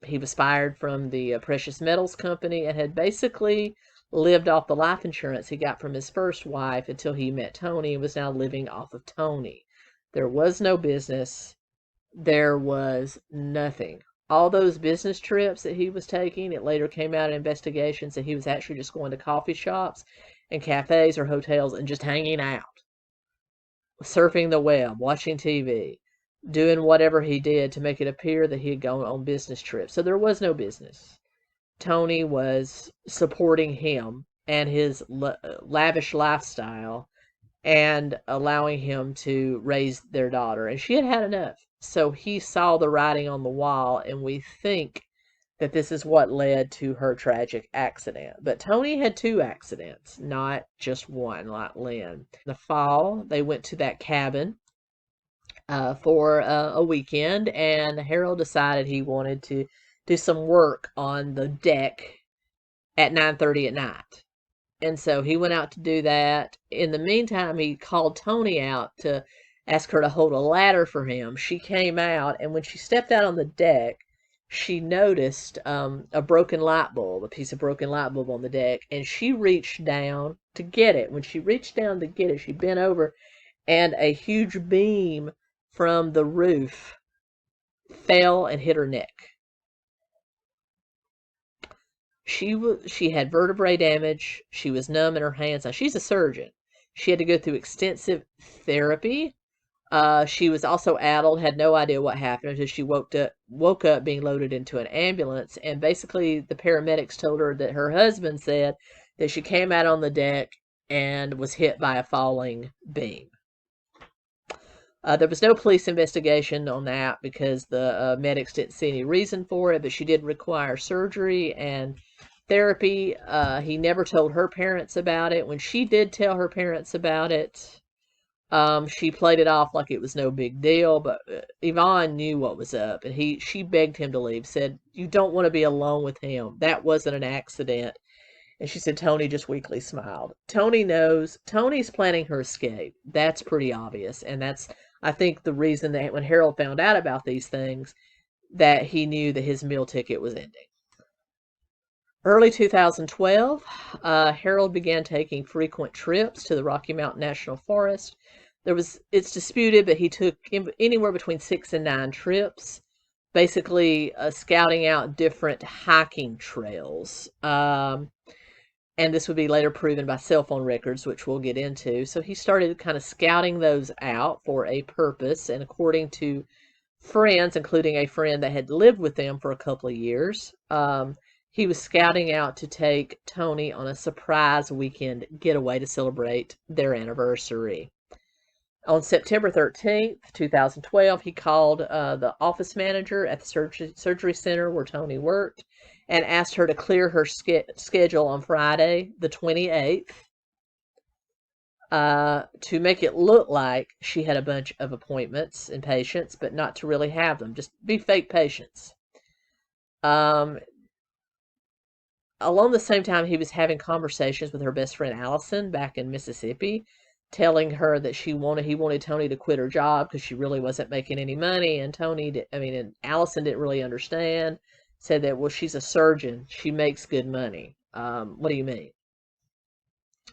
He was fired from the precious metals company and had basically lived off the life insurance he got from his first wife until he met Toni and was now living off of Toni. There was no business. There was nothing. All those business trips that he was taking, it later came out in investigations that he was actually just going to coffee shops and cafes or hotels and just hanging out, surfing the web, watching TV, doing whatever he did to make it appear that he had gone on business trips. So there was no business. Toni was supporting him and his lavish lifestyle and allowing him to raise their daughter. And she had had enough. So he saw the writing on the wall, and we think that this is what led to her tragic accident. But Toni had 2 accidents, not just one, like Lynn. In the fall, they went to that cabin for a weekend, and Harold decided he wanted to do some work on the deck at 9:30 at night. And so he went out to do that. In the meantime, he called Toni out to ask her to hold a ladder for him. She came out, and when she stepped out on the deck, she noticed a broken light bulb, a piece of broken light bulb on the deck, and she reached down to get it. When she reached down to get it, she bent over, and a huge beam from the roof fell and hit her neck. She had vertebrae damage. She was numb in her hands. Now, she's a surgeon. She had to go through extensive therapy. She was also addled, had no idea what happened until she woke up being loaded into an ambulance. And basically, the paramedics told her that her husband said that she came out on the deck and was hit by a falling beam. There was no police investigation on that because the medics didn't see any reason for it, but she did require surgery and therapy. He never told her parents about it. When she did tell her parents about it, she played it off like it was no big deal, but Yvonne knew what was up, and she begged him to leave, said, "You don't want to be alone with him. That wasn't an accident." And she said Toni just weakly smiled. Toni knows. Toni's planning her escape. That's pretty obvious, and that's, I think, the reason that when Harold found out about these things, that he knew that his meal ticket was ending. Early 2012, Harold began taking frequent trips to the Rocky Mountain National Forest. It's disputed, but he took anywhere between 6 and 9 trips, basically scouting out different hiking trails. And this would be later proven by cell phone records, which we'll get into. So he started kind of scouting those out for a purpose, and according to friends, including a friend that had lived with them for a couple of years, he was scouting out to take Toni on a surprise weekend getaway to celebrate their anniversary. On September 13th, 2012, he called the office manager at the surgery center where Toni worked and asked her to clear her schedule on Friday, the 28th, to make it look like she had a bunch of appointments and patients, but not to really have them, just be fake patients. Along the same time, he was having conversations with her best friend Allison back in Mississippi, telling her that he wanted Toni to quit her job because she really wasn't making any money, and and Allison didn't really understand. Said that, well, she's a surgeon, she makes good money. What do you mean?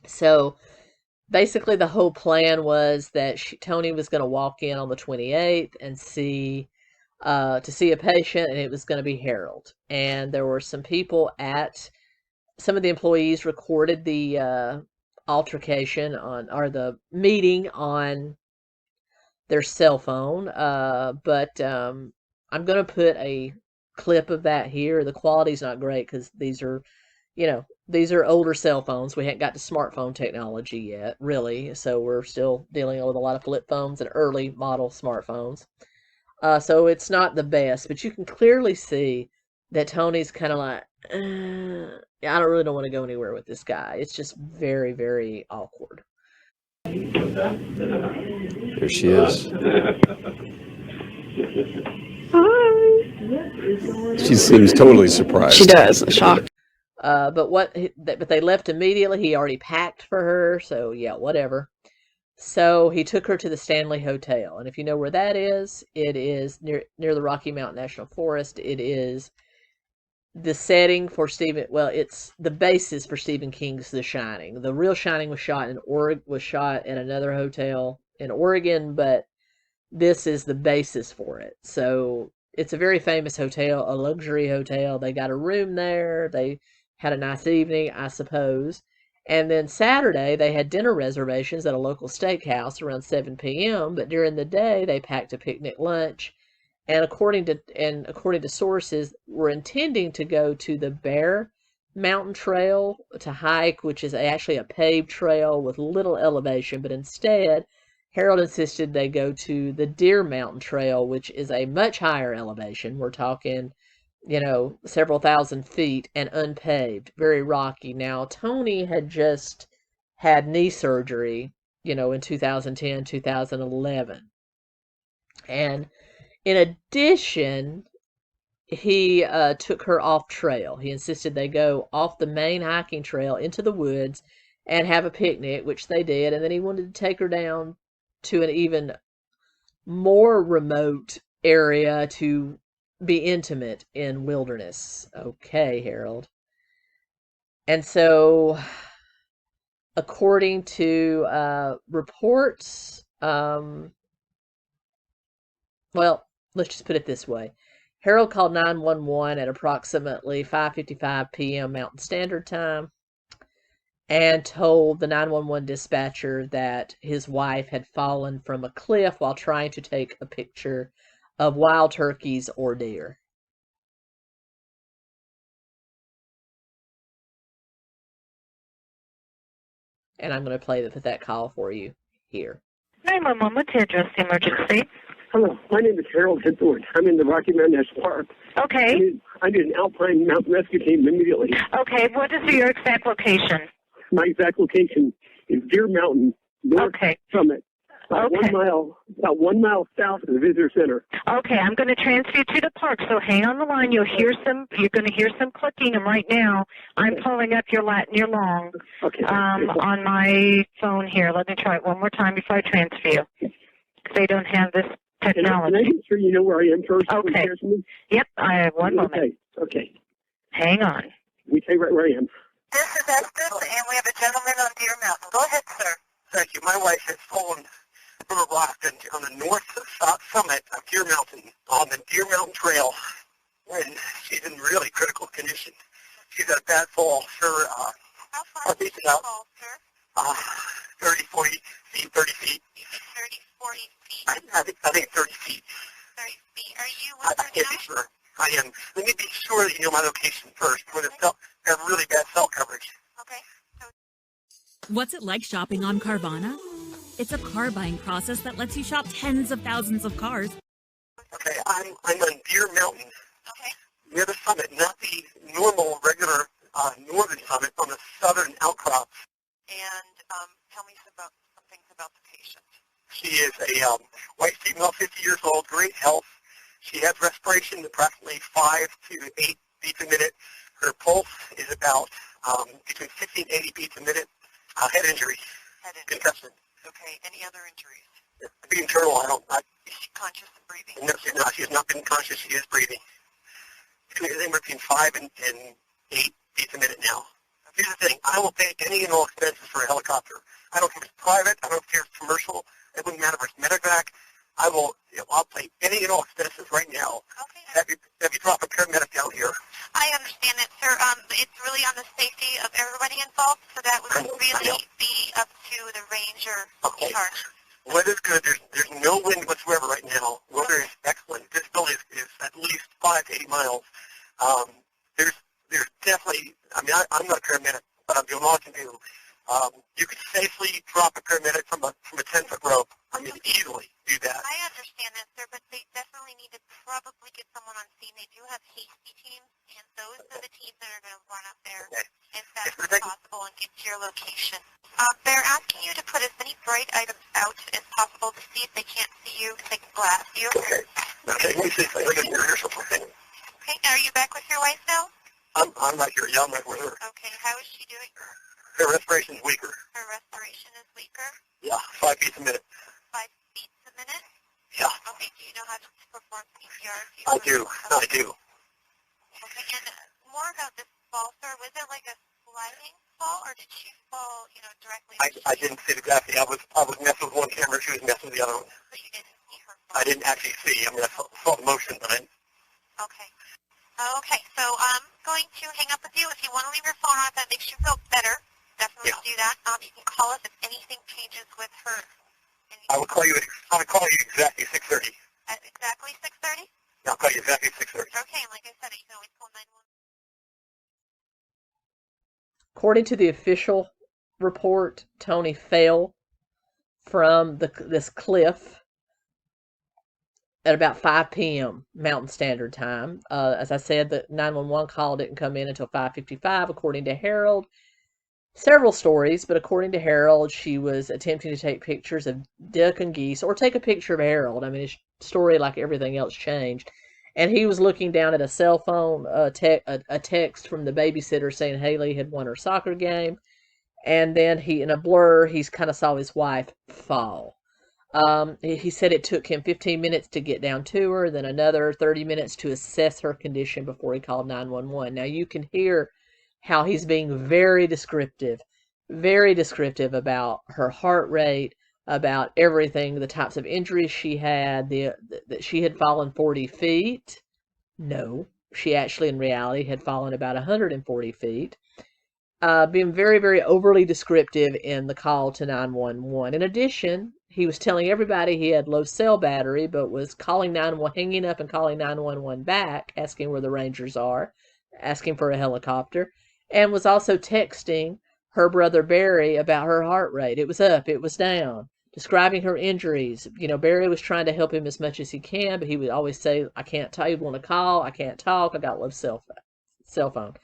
So basically, the whole plan was that Toni was going to walk in on the 28th and to see a patient, and it was going to be Harold. And there were some people some of the employees recorded the altercation or the meeting on their cell phone. But I'm going to put a clip of that here. The quality's not great because these are older cell phones. We haven't got to smartphone technology yet, really. So we're still dealing with a lot of flip phones and early model smartphones. So it's not the best, but you can clearly see that Toni's kind of like, I really don't want to go anywhere with this guy. It's just very, very awkward. There she is. She seems totally surprised. She does. Shocked. But they left immediately. He already packed for her, so yeah, whatever. So he took her to the Stanley Hotel, and if you know where that is, it is near the Rocky Mountain National Forest. It is the setting for it's the basis for Stephen King's The Shining. The real Shining was shot at another hotel in Oregon, but this is the basis for it. So it's a very famous hotel, a luxury hotel. They got a room there. They had a nice evening, I suppose. And then Saturday, they had dinner reservations at a local steakhouse around 7 p.m., but during the day, they packed a picnic lunch. And according to sources, were intending to go to the 𝗶𝗲𝘁'𝘀 mountain trail to hike, which is actually a paved trail with little elevation, but instead, Harold insisted they go to the Deer Mountain Trail, which is a much higher elevation. We're talking, several thousand feet and unpaved, very rocky. Now, Toni had just had knee surgery, in 2010, 2011. And in addition, he took her off trail. He insisted they go off the main hiking trail into the woods and have a picnic, which they did. And then he wanted to take her down to an even more remote area to be intimate in wilderness. Okay, Harold. And so, according to reports, well, let's just put it this way. Harold called 911 at approximately 5:55 p.m. Mountain Standard Time and told the 911 dispatcher that his wife had fallen from a cliff while trying to take a picture of wild turkeys or deer. And I'm going to play that call for you here. 911, what's the address, the emergency? Hello, my name is Harold Henthorn. I'm in the Rocky Mountain National Park. Okay. I need an alpine mountain rescue team immediately. Okay, what is your exact location? My exact location is Deer Mountain, North Summit. About 1 mile south of the visitor center. Okay, I'm going to transfer you to the park, so hang on the line. You're going to hear some clicking, and right now I'm pulling up your long on my phone here. Let me try it one more time before I transfer you. They don't have this technology. Can I make sure you know where I am first? Okay. Yep, I have one moment. Okay. Hang on. We say right where I am. This is Estes, and we have a gentleman on Deer Mountain. Go ahead, sir. Thank you. My wife has fallen from a rock on the north summit of Deer Mountain on the Deer Mountain Trail, and she's in really critical condition. She's had a bad fall. How far did you fall, sir? 30, 40 feet, 30 feet. 30, 40 feet? I think 30 feet. 30 feet. Are you I with her can't now? be sure. I am. Let me be sure that you know my location first. Where the have really bad cell coverage. Okay. What's it like shopping on Carvana? It's a car buying process that lets you shop tens of thousands of cars. Okay, I'm on Deer Mountain. Okay. Near the summit, not the normal, regular northern summit, on the southern outcrop. And tell me some things about the patient. She is a white female, 50 years old, great health. She has respiration approximately 5 to 8 beats a minute. Her pulse is about between 60 and 80 beats a minute. Head injury. Concussion. Okay. Any other injuries? Being internal, Is she conscious and breathing? No, she's not. She has not been conscious. She is breathing. Between 5 and 8 beats a minute now. Here's the thing. I will pay any and all expenses for a helicopter. I don't care if it's private. I don't care if it's commercial. It wouldn't matter if it's medevac. I'll pay any and all expenses right now. Okay. Have you drop a paramedic down here? I understand that, sir. It's really on the safety of everybody involved, so that would really be up to the ranger in charge. Weather's good. There's no wind whatsoever right now. Weather is excellent. Visibility is at least 5 to 8 miles. There's definitely, I'm not a paramedic, but I'm doing all I can do. You could safely drop a paramedic from a 10-foot rope. Easily do that. I understand that, sir, but they definitely need to probably get someone on scene. They do have hasty teams, and those are the teams that are going to run up there as fast as possible and get to your location. They're asking you to put as many bright items out as possible to see if they can't see you, if they can blast you. Okay, let me see if I can hear something. Okay, are you back with your wife now? I'm right here. Yeah, I'm right with her. Okay, how is she doing? Her respiration is weaker. Her respiration is weaker? Yeah, 5 beats a minute. 5 beats a minute? Yeah. Okay, do you know how to perform CPR? I do. Okay, and more about this fall, sir. Was it like a sliding fall, or did she fall, directly? I didn't see exactly. I was messing with one camera. She was messing with the other one. But you didn't see her fall? I didn't actually see. I saw the motion, but I didn't. Okay. Okay, so I'm going to hang up with you. If you want to leave your phone on, if that makes you feel better, definitely do that. You can call us if anything changes with her. I will call you exactly 6:30. At exactly 6:30? Yeah, I'll call you exactly 6:30. Okay, and like I said, you can always call 911. According to the official report, Toni fell from this cliff at about 5 p.m. Mountain Standard Time. As I said, the 911 call didn't come in until 5:55, according to Harold. several stories, but according to Harold, she was attempting to take pictures of duck and geese, or take a picture of Harold. I mean, his story, like everything else, changed. And he was looking down at a cell phone, a text from the babysitter saying Haley had won her soccer game. And then in a blur, he kind of saw his wife fall. He said it took him 15 minutes to get down to her, then another 30 minutes to assess her condition before he called 911. Now you can hear how he's being very descriptive about her heart rate, about everything, the types of injuries she had, that she had fallen 40 feet. No, she actually in reality had fallen about 140 feet. Being very, very overly descriptive in the call to 911. In addition, he was telling everybody he had low cell battery, but was calling 911, hanging up and calling 911 back, asking where the Rangers are, asking for a helicopter, and was also texting her brother Barry about her heart rate. It was up, it was down, describing her injuries. You know, Barry was trying to help him as much as he can, but he would always say, I can't talk, he'd want to call, I can't talk, I got low cell phone.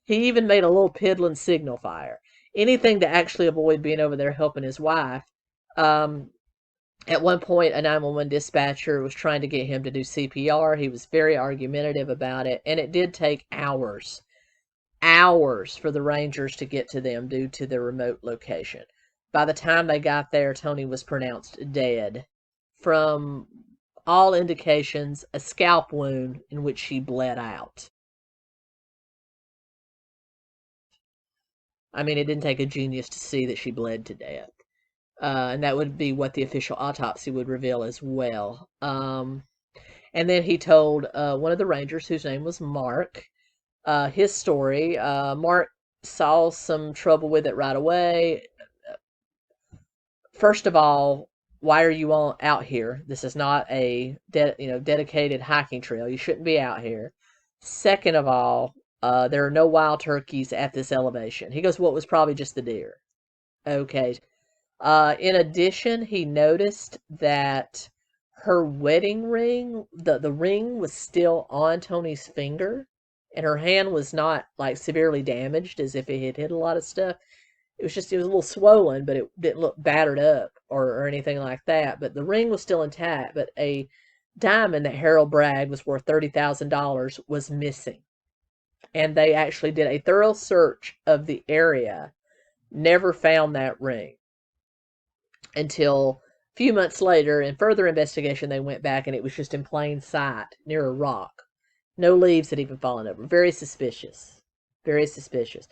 He even made a little piddling signal fire. Anything to actually avoid being over there helping his wife. At one point, a 911 dispatcher was trying to get him to do CPR. He was very argumentative about it, and it did take hours for the Rangers to get to them due to their remote location. By the time they got there, Toni was pronounced dead. From all indications, a scalp wound in which she bled out. I mean, it didn't take a genius to see that she bled to death. And that would be what the official autopsy would reveal as well. And then he told one of the Rangers, whose name was Mark, his story. Mark saw some trouble with it right away. First of all, why are you out here? This is not a dedicated hiking trail. You shouldn't be out here. Second of all, there are no wild turkeys at this elevation. He goes, well, it was probably just the deer. Okay. In addition, he noticed that her wedding ring, the ring was still on Toni's finger, and her hand was not like severely damaged as if it had hit a lot of stuff. It was a little swollen, but it didn't look battered up or anything like that. But the ring was still intact, but a diamond that Harold bragged was worth $30,000 was missing. And they actually did a thorough search of the area, never found that ring. Until a few months later, in further investigation, they went back and it was just in plain sight near a rock. No leaves had even fallen over. Very suspicious. Very suspicious.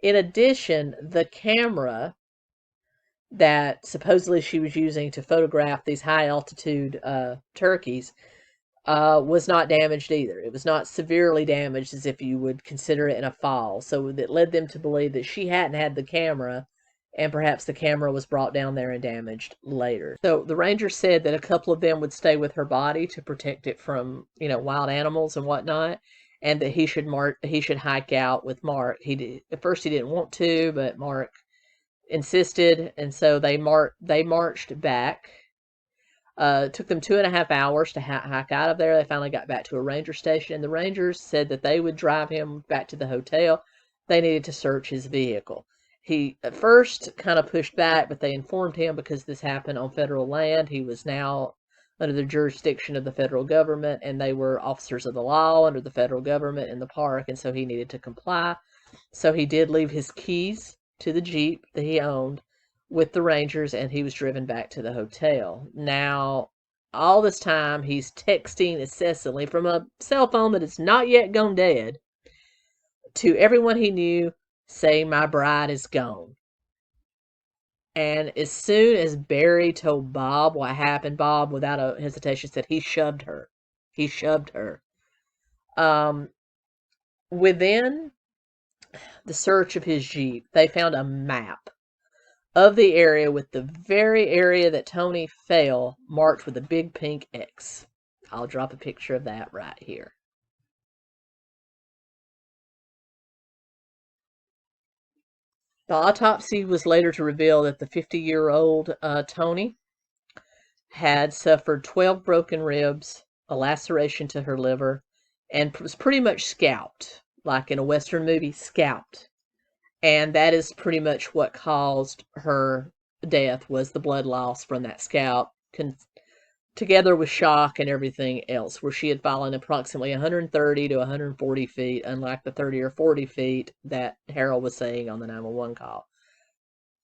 In addition, the camera that supposedly she was using to photograph these high altitude turkeys was not damaged either. It was not severely damaged as if you would consider it in a fall. So that led them to believe that she hadn't had the camera, and perhaps the camera was brought down there and damaged later. So the ranger said that a couple of them would stay with her body to protect it from, wild animals and whatnot, and that he should hike out with Mark. At first he didn't want to, but Mark insisted, and so they marched back. It took them 2.5 hours to hike out of there. They finally got back to a ranger station, and the rangers said that they would drive him back to the hotel. They needed to search his vehicle. He at first kind of pushed back, but they informed him because this happened on federal land. He was now under the jurisdiction of the federal government, and they were officers of the law under the federal government in the park, and so he needed to comply. So he did leave his keys to the Jeep that he owned with the rangers, and he was driven back to the hotel. Now, all this time, he's texting incessantly from a cell phone that has not yet gone dead to everyone he knew, saying, my bride is gone. And as soon as Barry told Bob what happened, Bob, without a hesitation, said he shoved her. He shoved her. Within the search of his Jeep, they found a map of the area with the very area that Toni fell marked with a big pink X. I'll drop a picture of that right here. The autopsy was later to reveal that the 50-year-old Toni had suffered 12 broken ribs, a laceration to her liver, and was pretty much scalped, like in a Western movie, scalped. And that is pretty much what caused her death, was the blood loss from that scalp, together with shock and everything else, where she had fallen approximately 130 to 140 feet, unlike the 30 or 40 feet that Harold was saying on the 911 call.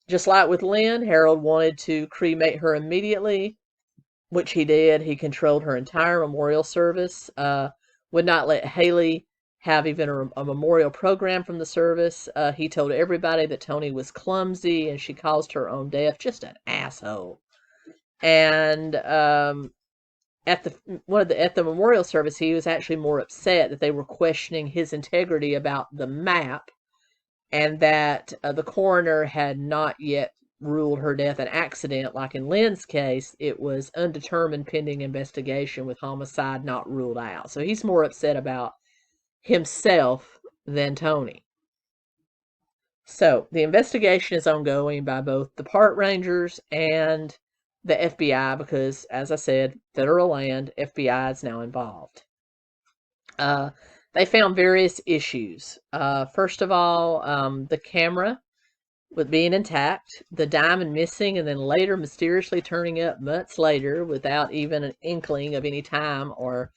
Just like with Lynn, Harold wanted to cremate her immediately, which he did. He controlled her entire memorial service, would not let Haley have even a memorial program from the service. He told everybody that Toni was clumsy and she caused her own death. Just an asshole. And at the memorial service, he was actually more upset that they were questioning his integrity about the map, and that the coroner had not yet ruled her death an accident. Like in Lynn's case, it was undetermined pending investigation with homicide not ruled out. So he's more upset about himself than Toni. So the investigation is ongoing by both the park rangers and the FBI, because, as I said, federal land, FBI is now involved. They found various issues. First of all, the camera with being intact, the diamond missing, and then later mysteriously turning up months later without even an inkling of any time or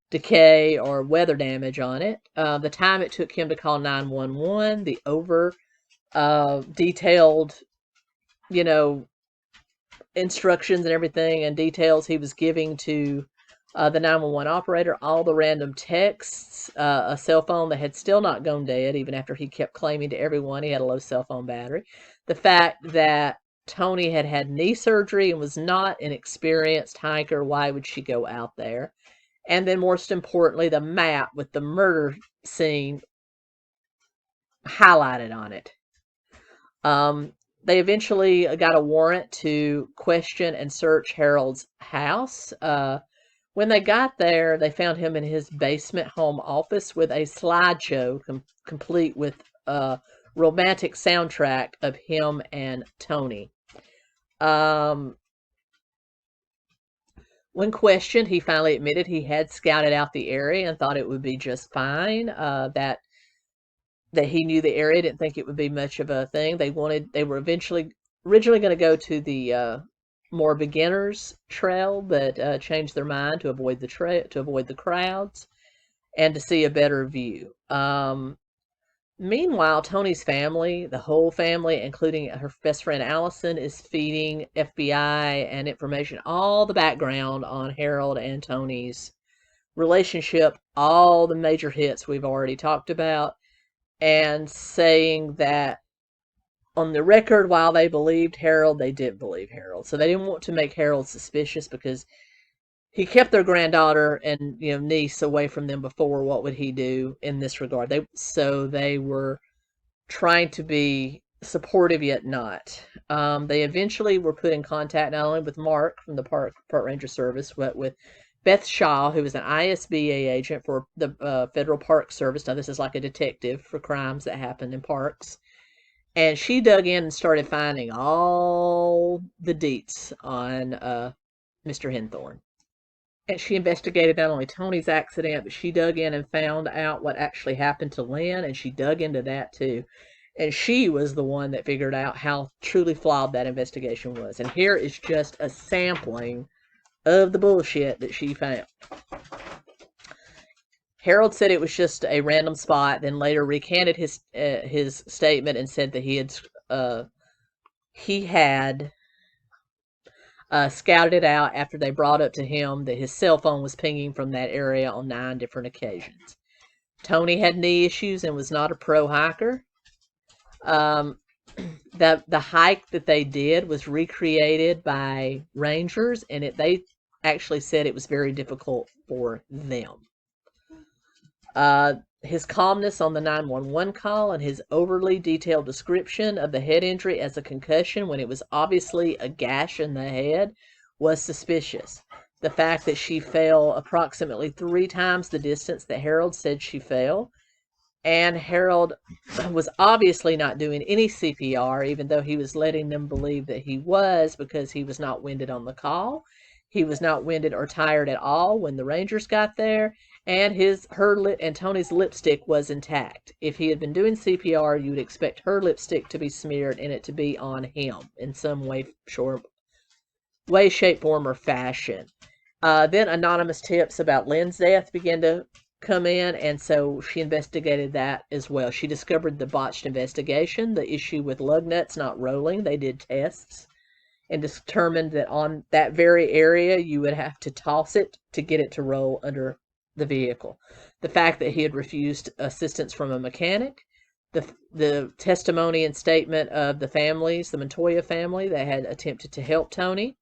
decay or weather damage on it. The time it took him to call 911, the detailed, instructions and everything and details he was giving to the 911 operator, all the random texts, a cell phone that had still not gone dead, even after he kept claiming to everyone he had a low cell phone battery. The fact that Toni had had knee surgery and was not an experienced hiker. Why would she go out there? And then most importantly, the map with the murder scene highlighted on it. They eventually got a warrant to question and search Harold's house. When they got there, they found him in his basement home office with a slideshow complete with a romantic soundtrack of him and Toni. When questioned, he finally admitted he had scouted out the area and thought it would be just fine. That he knew the area, didn't think it would be much of a thing. They were originally going to go to the more beginners trail, but changed their mind to avoid the crowds and to see a better view. Meanwhile, Toni's family, the whole family, including her best friend Allison, is feeding FBI and information, all the background on Harold and Toni's relationship, all the major hits we've already talked about, and saying that on the record, while they believed Harold, they didn't believe Harold. So they didn't want to make Harold suspicious because he kept their granddaughter and niece away from them before. What would he do in this regard? So they were trying to be supportive yet not. They eventually were put in contact not only with Mark from the Park Ranger Service, but with 𝗵𝗲𝘁'𝘀, who was an ISBA agent for the Federal Park Service. Now, this is like a detective for crimes that happened in parks. And she dug in and started finding all the deets on Mr. Henthorn. And she investigated not only Toni's accident, but she dug in and found out what actually happened to Lynn, and she dug into that too. And she was the one that figured out how truly flawed that investigation was. And here is just a sampling of the bullshit that she found. Harold said it was just a random spot, then later recanted his statement and said that he had scouted it out after they brought up to him that his cell phone was pinging from that area on 9 different occasions. Toni had knee issues and was not a pro hiker. The hike that they did was recreated by rangers, and they actually said it was very difficult for them. His calmness on the 911 call and his overly detailed description of the head injury as a concussion when it was obviously a gash in the head was suspicious. The fact that she fell approximately 3 times the distance that Harold said she fell, and Harold was obviously not doing any CPR, even though he was letting them believe that he was, because he was not winded on the call. He was not winded or tired at all when the Rangers got there, And and Toni's lipstick was intact. If he had been doing CPR, you would expect her lipstick to be smeared and it to be on him in some way, shape, form, or fashion. Then anonymous tips about Lynn's death began to come in, and so she investigated that as well. She discovered the botched investigation, the issue with lug nuts not rolling. They did tests and determined that on that very area, you would have to toss it to get it to roll under the vehicle. The fact that he had refused assistance from a mechanic, the testimony and statement of the families, the Montoya family, that had attempted to help Toni,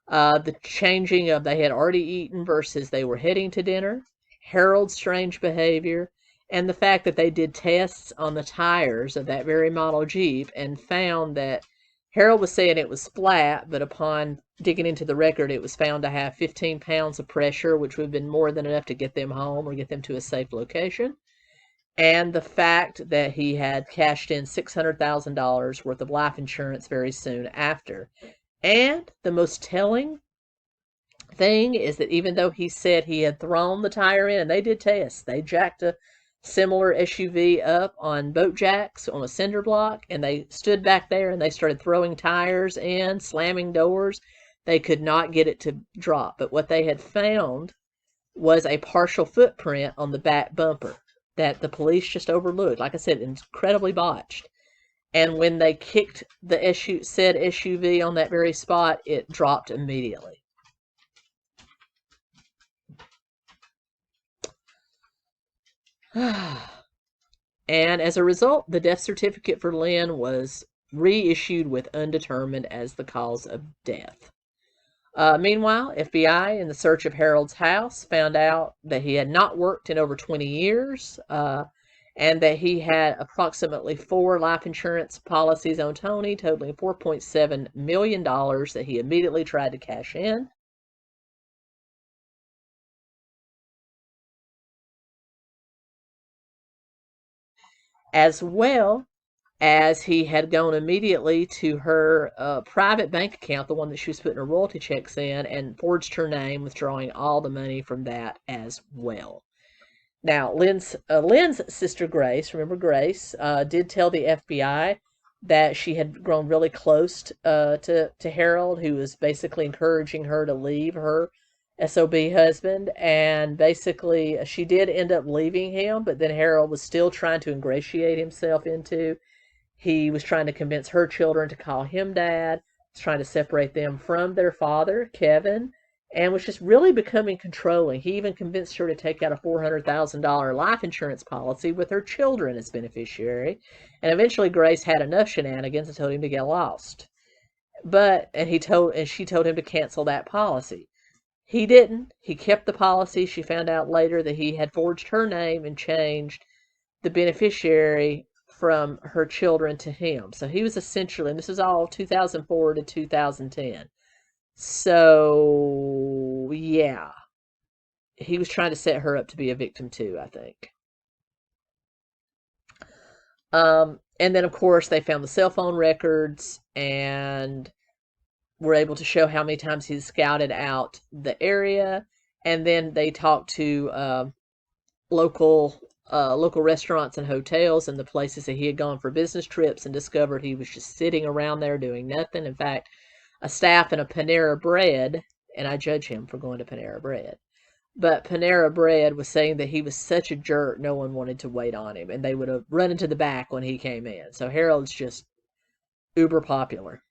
the changing of they had already eaten versus they were heading to dinner, Harold's strange behavior, and the fact that they did tests on the tires of that very model Jeep and found that Harold was saying it was flat, but upon digging into the record, it was found to have 15 pounds of pressure, which would have been more than enough to get them home or get them to a safe location. And the fact that he had cashed in $600,000 worth of life insurance very soon after. And the most telling thing is that even though he said he had thrown the tire in, and they did tests, they jacked a similar SUV up on boat jacks on a cinder block, and they stood back there and they started throwing tires in, slamming doors. They could not get it to drop. But what they had found was a partial footprint on the back bumper that the police just overlooked. Like I said, incredibly botched. And when they kicked the said SUV on that very spot, it dropped immediately. And as a result, the death certificate for Lynn was reissued with undetermined as the cause of death. Meanwhile, FBI, in the search of Harold's house, found out that he had not worked in over 20 years, and that he had approximately 4 life insurance policies on Toni, totaling $4.7 million that he immediately tried to cash in. As well as he had gone immediately to her private bank account, the one that she was putting her royalty checks in, and forged her name, withdrawing all the money from that as well. Now, Lynn's sister Grace, remember Grace, did tell the FBI that she had grown really close to Harold, who was basically encouraging her to leave her SOB husband, and basically she did end up leaving him, but then Harold was still trying to ingratiate himself into. He was trying to convince her children to call him dad, was trying to separate them from their father, Kevin, and was just really becoming controlling. He even convinced her to take out a $400,000 life insurance policy with her children as beneficiary, and eventually Grace had enough shenanigans and told him to get lost. And she told him to cancel that policy. He didn't. He kept the policy. She found out later that he had forged her name and changed the beneficiary from her children to him. So he was essentially, and this is all 2004 to 2010. So, yeah. He was trying to set her up to be a victim too, I think. And then, of course, they found the cell phone records and were able to show how many times he scouted out the area. And then they talked to local restaurants and hotels and the places that he had gone for business trips, and discovered he was just sitting around there doing nothing. In fact, a staff in a Panera Bread, and I judge him for going to Panera Bread, but Panera Bread was saying that he was such a jerk, no one wanted to wait on him, and they would have run into the back when he came in. So Harold's just uber popular.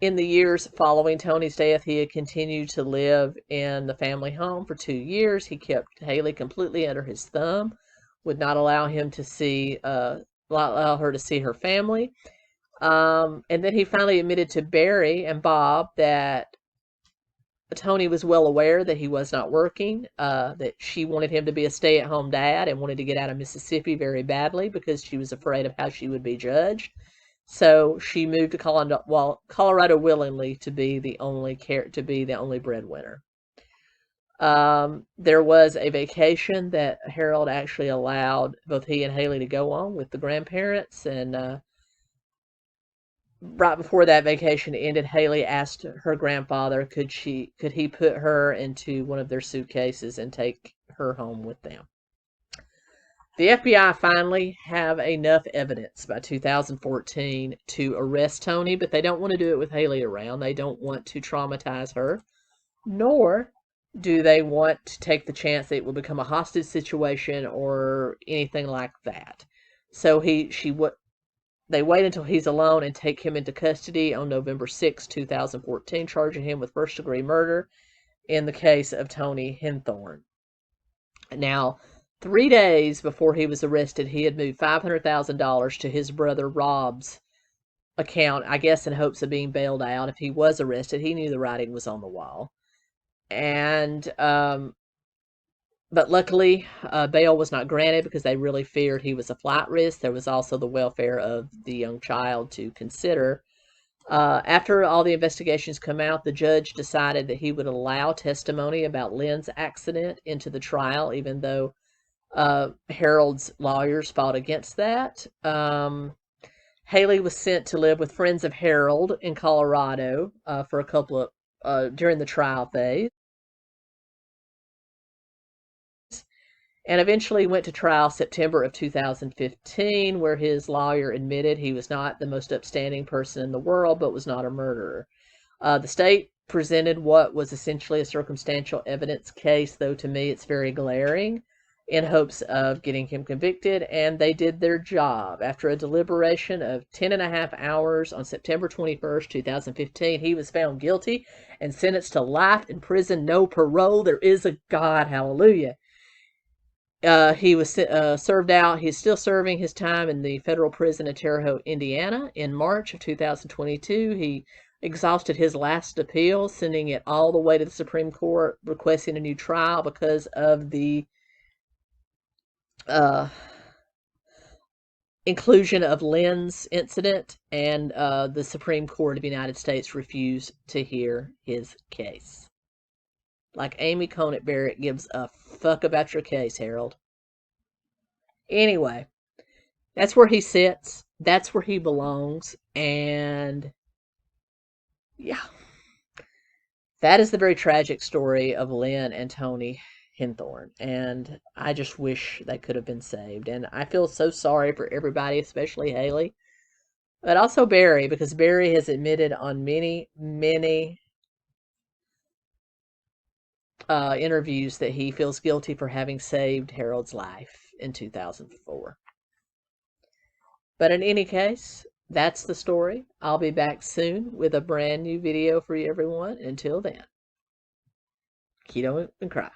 In the years following Toni's death, he had continued to live in the family home for 2 years. He kept Haley completely under his thumb, would not allow her to see her family. And then he finally admitted to Barry and Bob that Toni was well aware that he was not working, that she wanted him to be a stay-at-home dad and wanted to get out of Mississippi very badly because she was afraid of how she would be judged. So she moved to Colorado willingly to be the only breadwinner. There was a vacation that Harold actually allowed both he and Haley to go on with the grandparents, and right before that vacation ended, Haley asked her grandfather could he put her into one of their suitcases and take her home with them. The FBI finally have enough evidence by 2014 to arrest Toni, but they don't want to do it with Haley around. They don't want to traumatize her, nor do they want to take the chance that it will become a hostage situation or anything like that. So they wait until he's alone and take him into custody on November 6, 2014, charging him with first-degree murder in the case of Toni Henthorn. Now, 3 days before he was arrested, he had moved $500,000 to his brother Rob's account, I guess in hopes of being bailed out if he was arrested. He knew the writing was on the wall. And, but luckily, bail was not granted because they really feared he was a flight risk. There was also the welfare of the young child to consider. After all the investigations come out, the judge decided that he would allow testimony about 𝗀𝗲𝘀'𝘀's accident into the trial, even though Harold's lawyers fought against that. Haley was sent to live with friends of Harold in Colorado for a couple of during the trial phase, and eventually went to trial September of 2015, where his lawyer admitted he was not the most upstanding person in the world, but was not a murderer. The state presented what was essentially a circumstantial evidence case, though to me it's very glaring, in hopes of getting him convicted, and they did their job. After a deliberation of 10.5 hours on September 21st, 2015, he was found guilty and sentenced to life in prison, no parole. There is a God, hallelujah. He was served out. He's still serving his time in the federal prison in Terre Haute, Indiana. In March of 2022, he exhausted his last appeal, sending it all the way to the Supreme Court, requesting a new trial because of the inclusion of 𝗀𝗲𝘀'𝘀's incident, and the Supreme Court of the United States refused to hear his case. Like Amy Conant Barrett gives a fuck about your case, Harold. Anyway, that's where he sits. That's where he belongs. And yeah, that is the very tragic story of 𝗀𝗲𝘀 and Toni Henthorn. And I just wish they could have been saved. And I feel so sorry for everybody, especially Haley, but also Barry, because Barry has admitted on many interviews that he feels guilty for having saved Harold's life in 2004. But in any case, that's the story. I'll be back soon with a brand new video for you, everyone. Until then, keto and cry.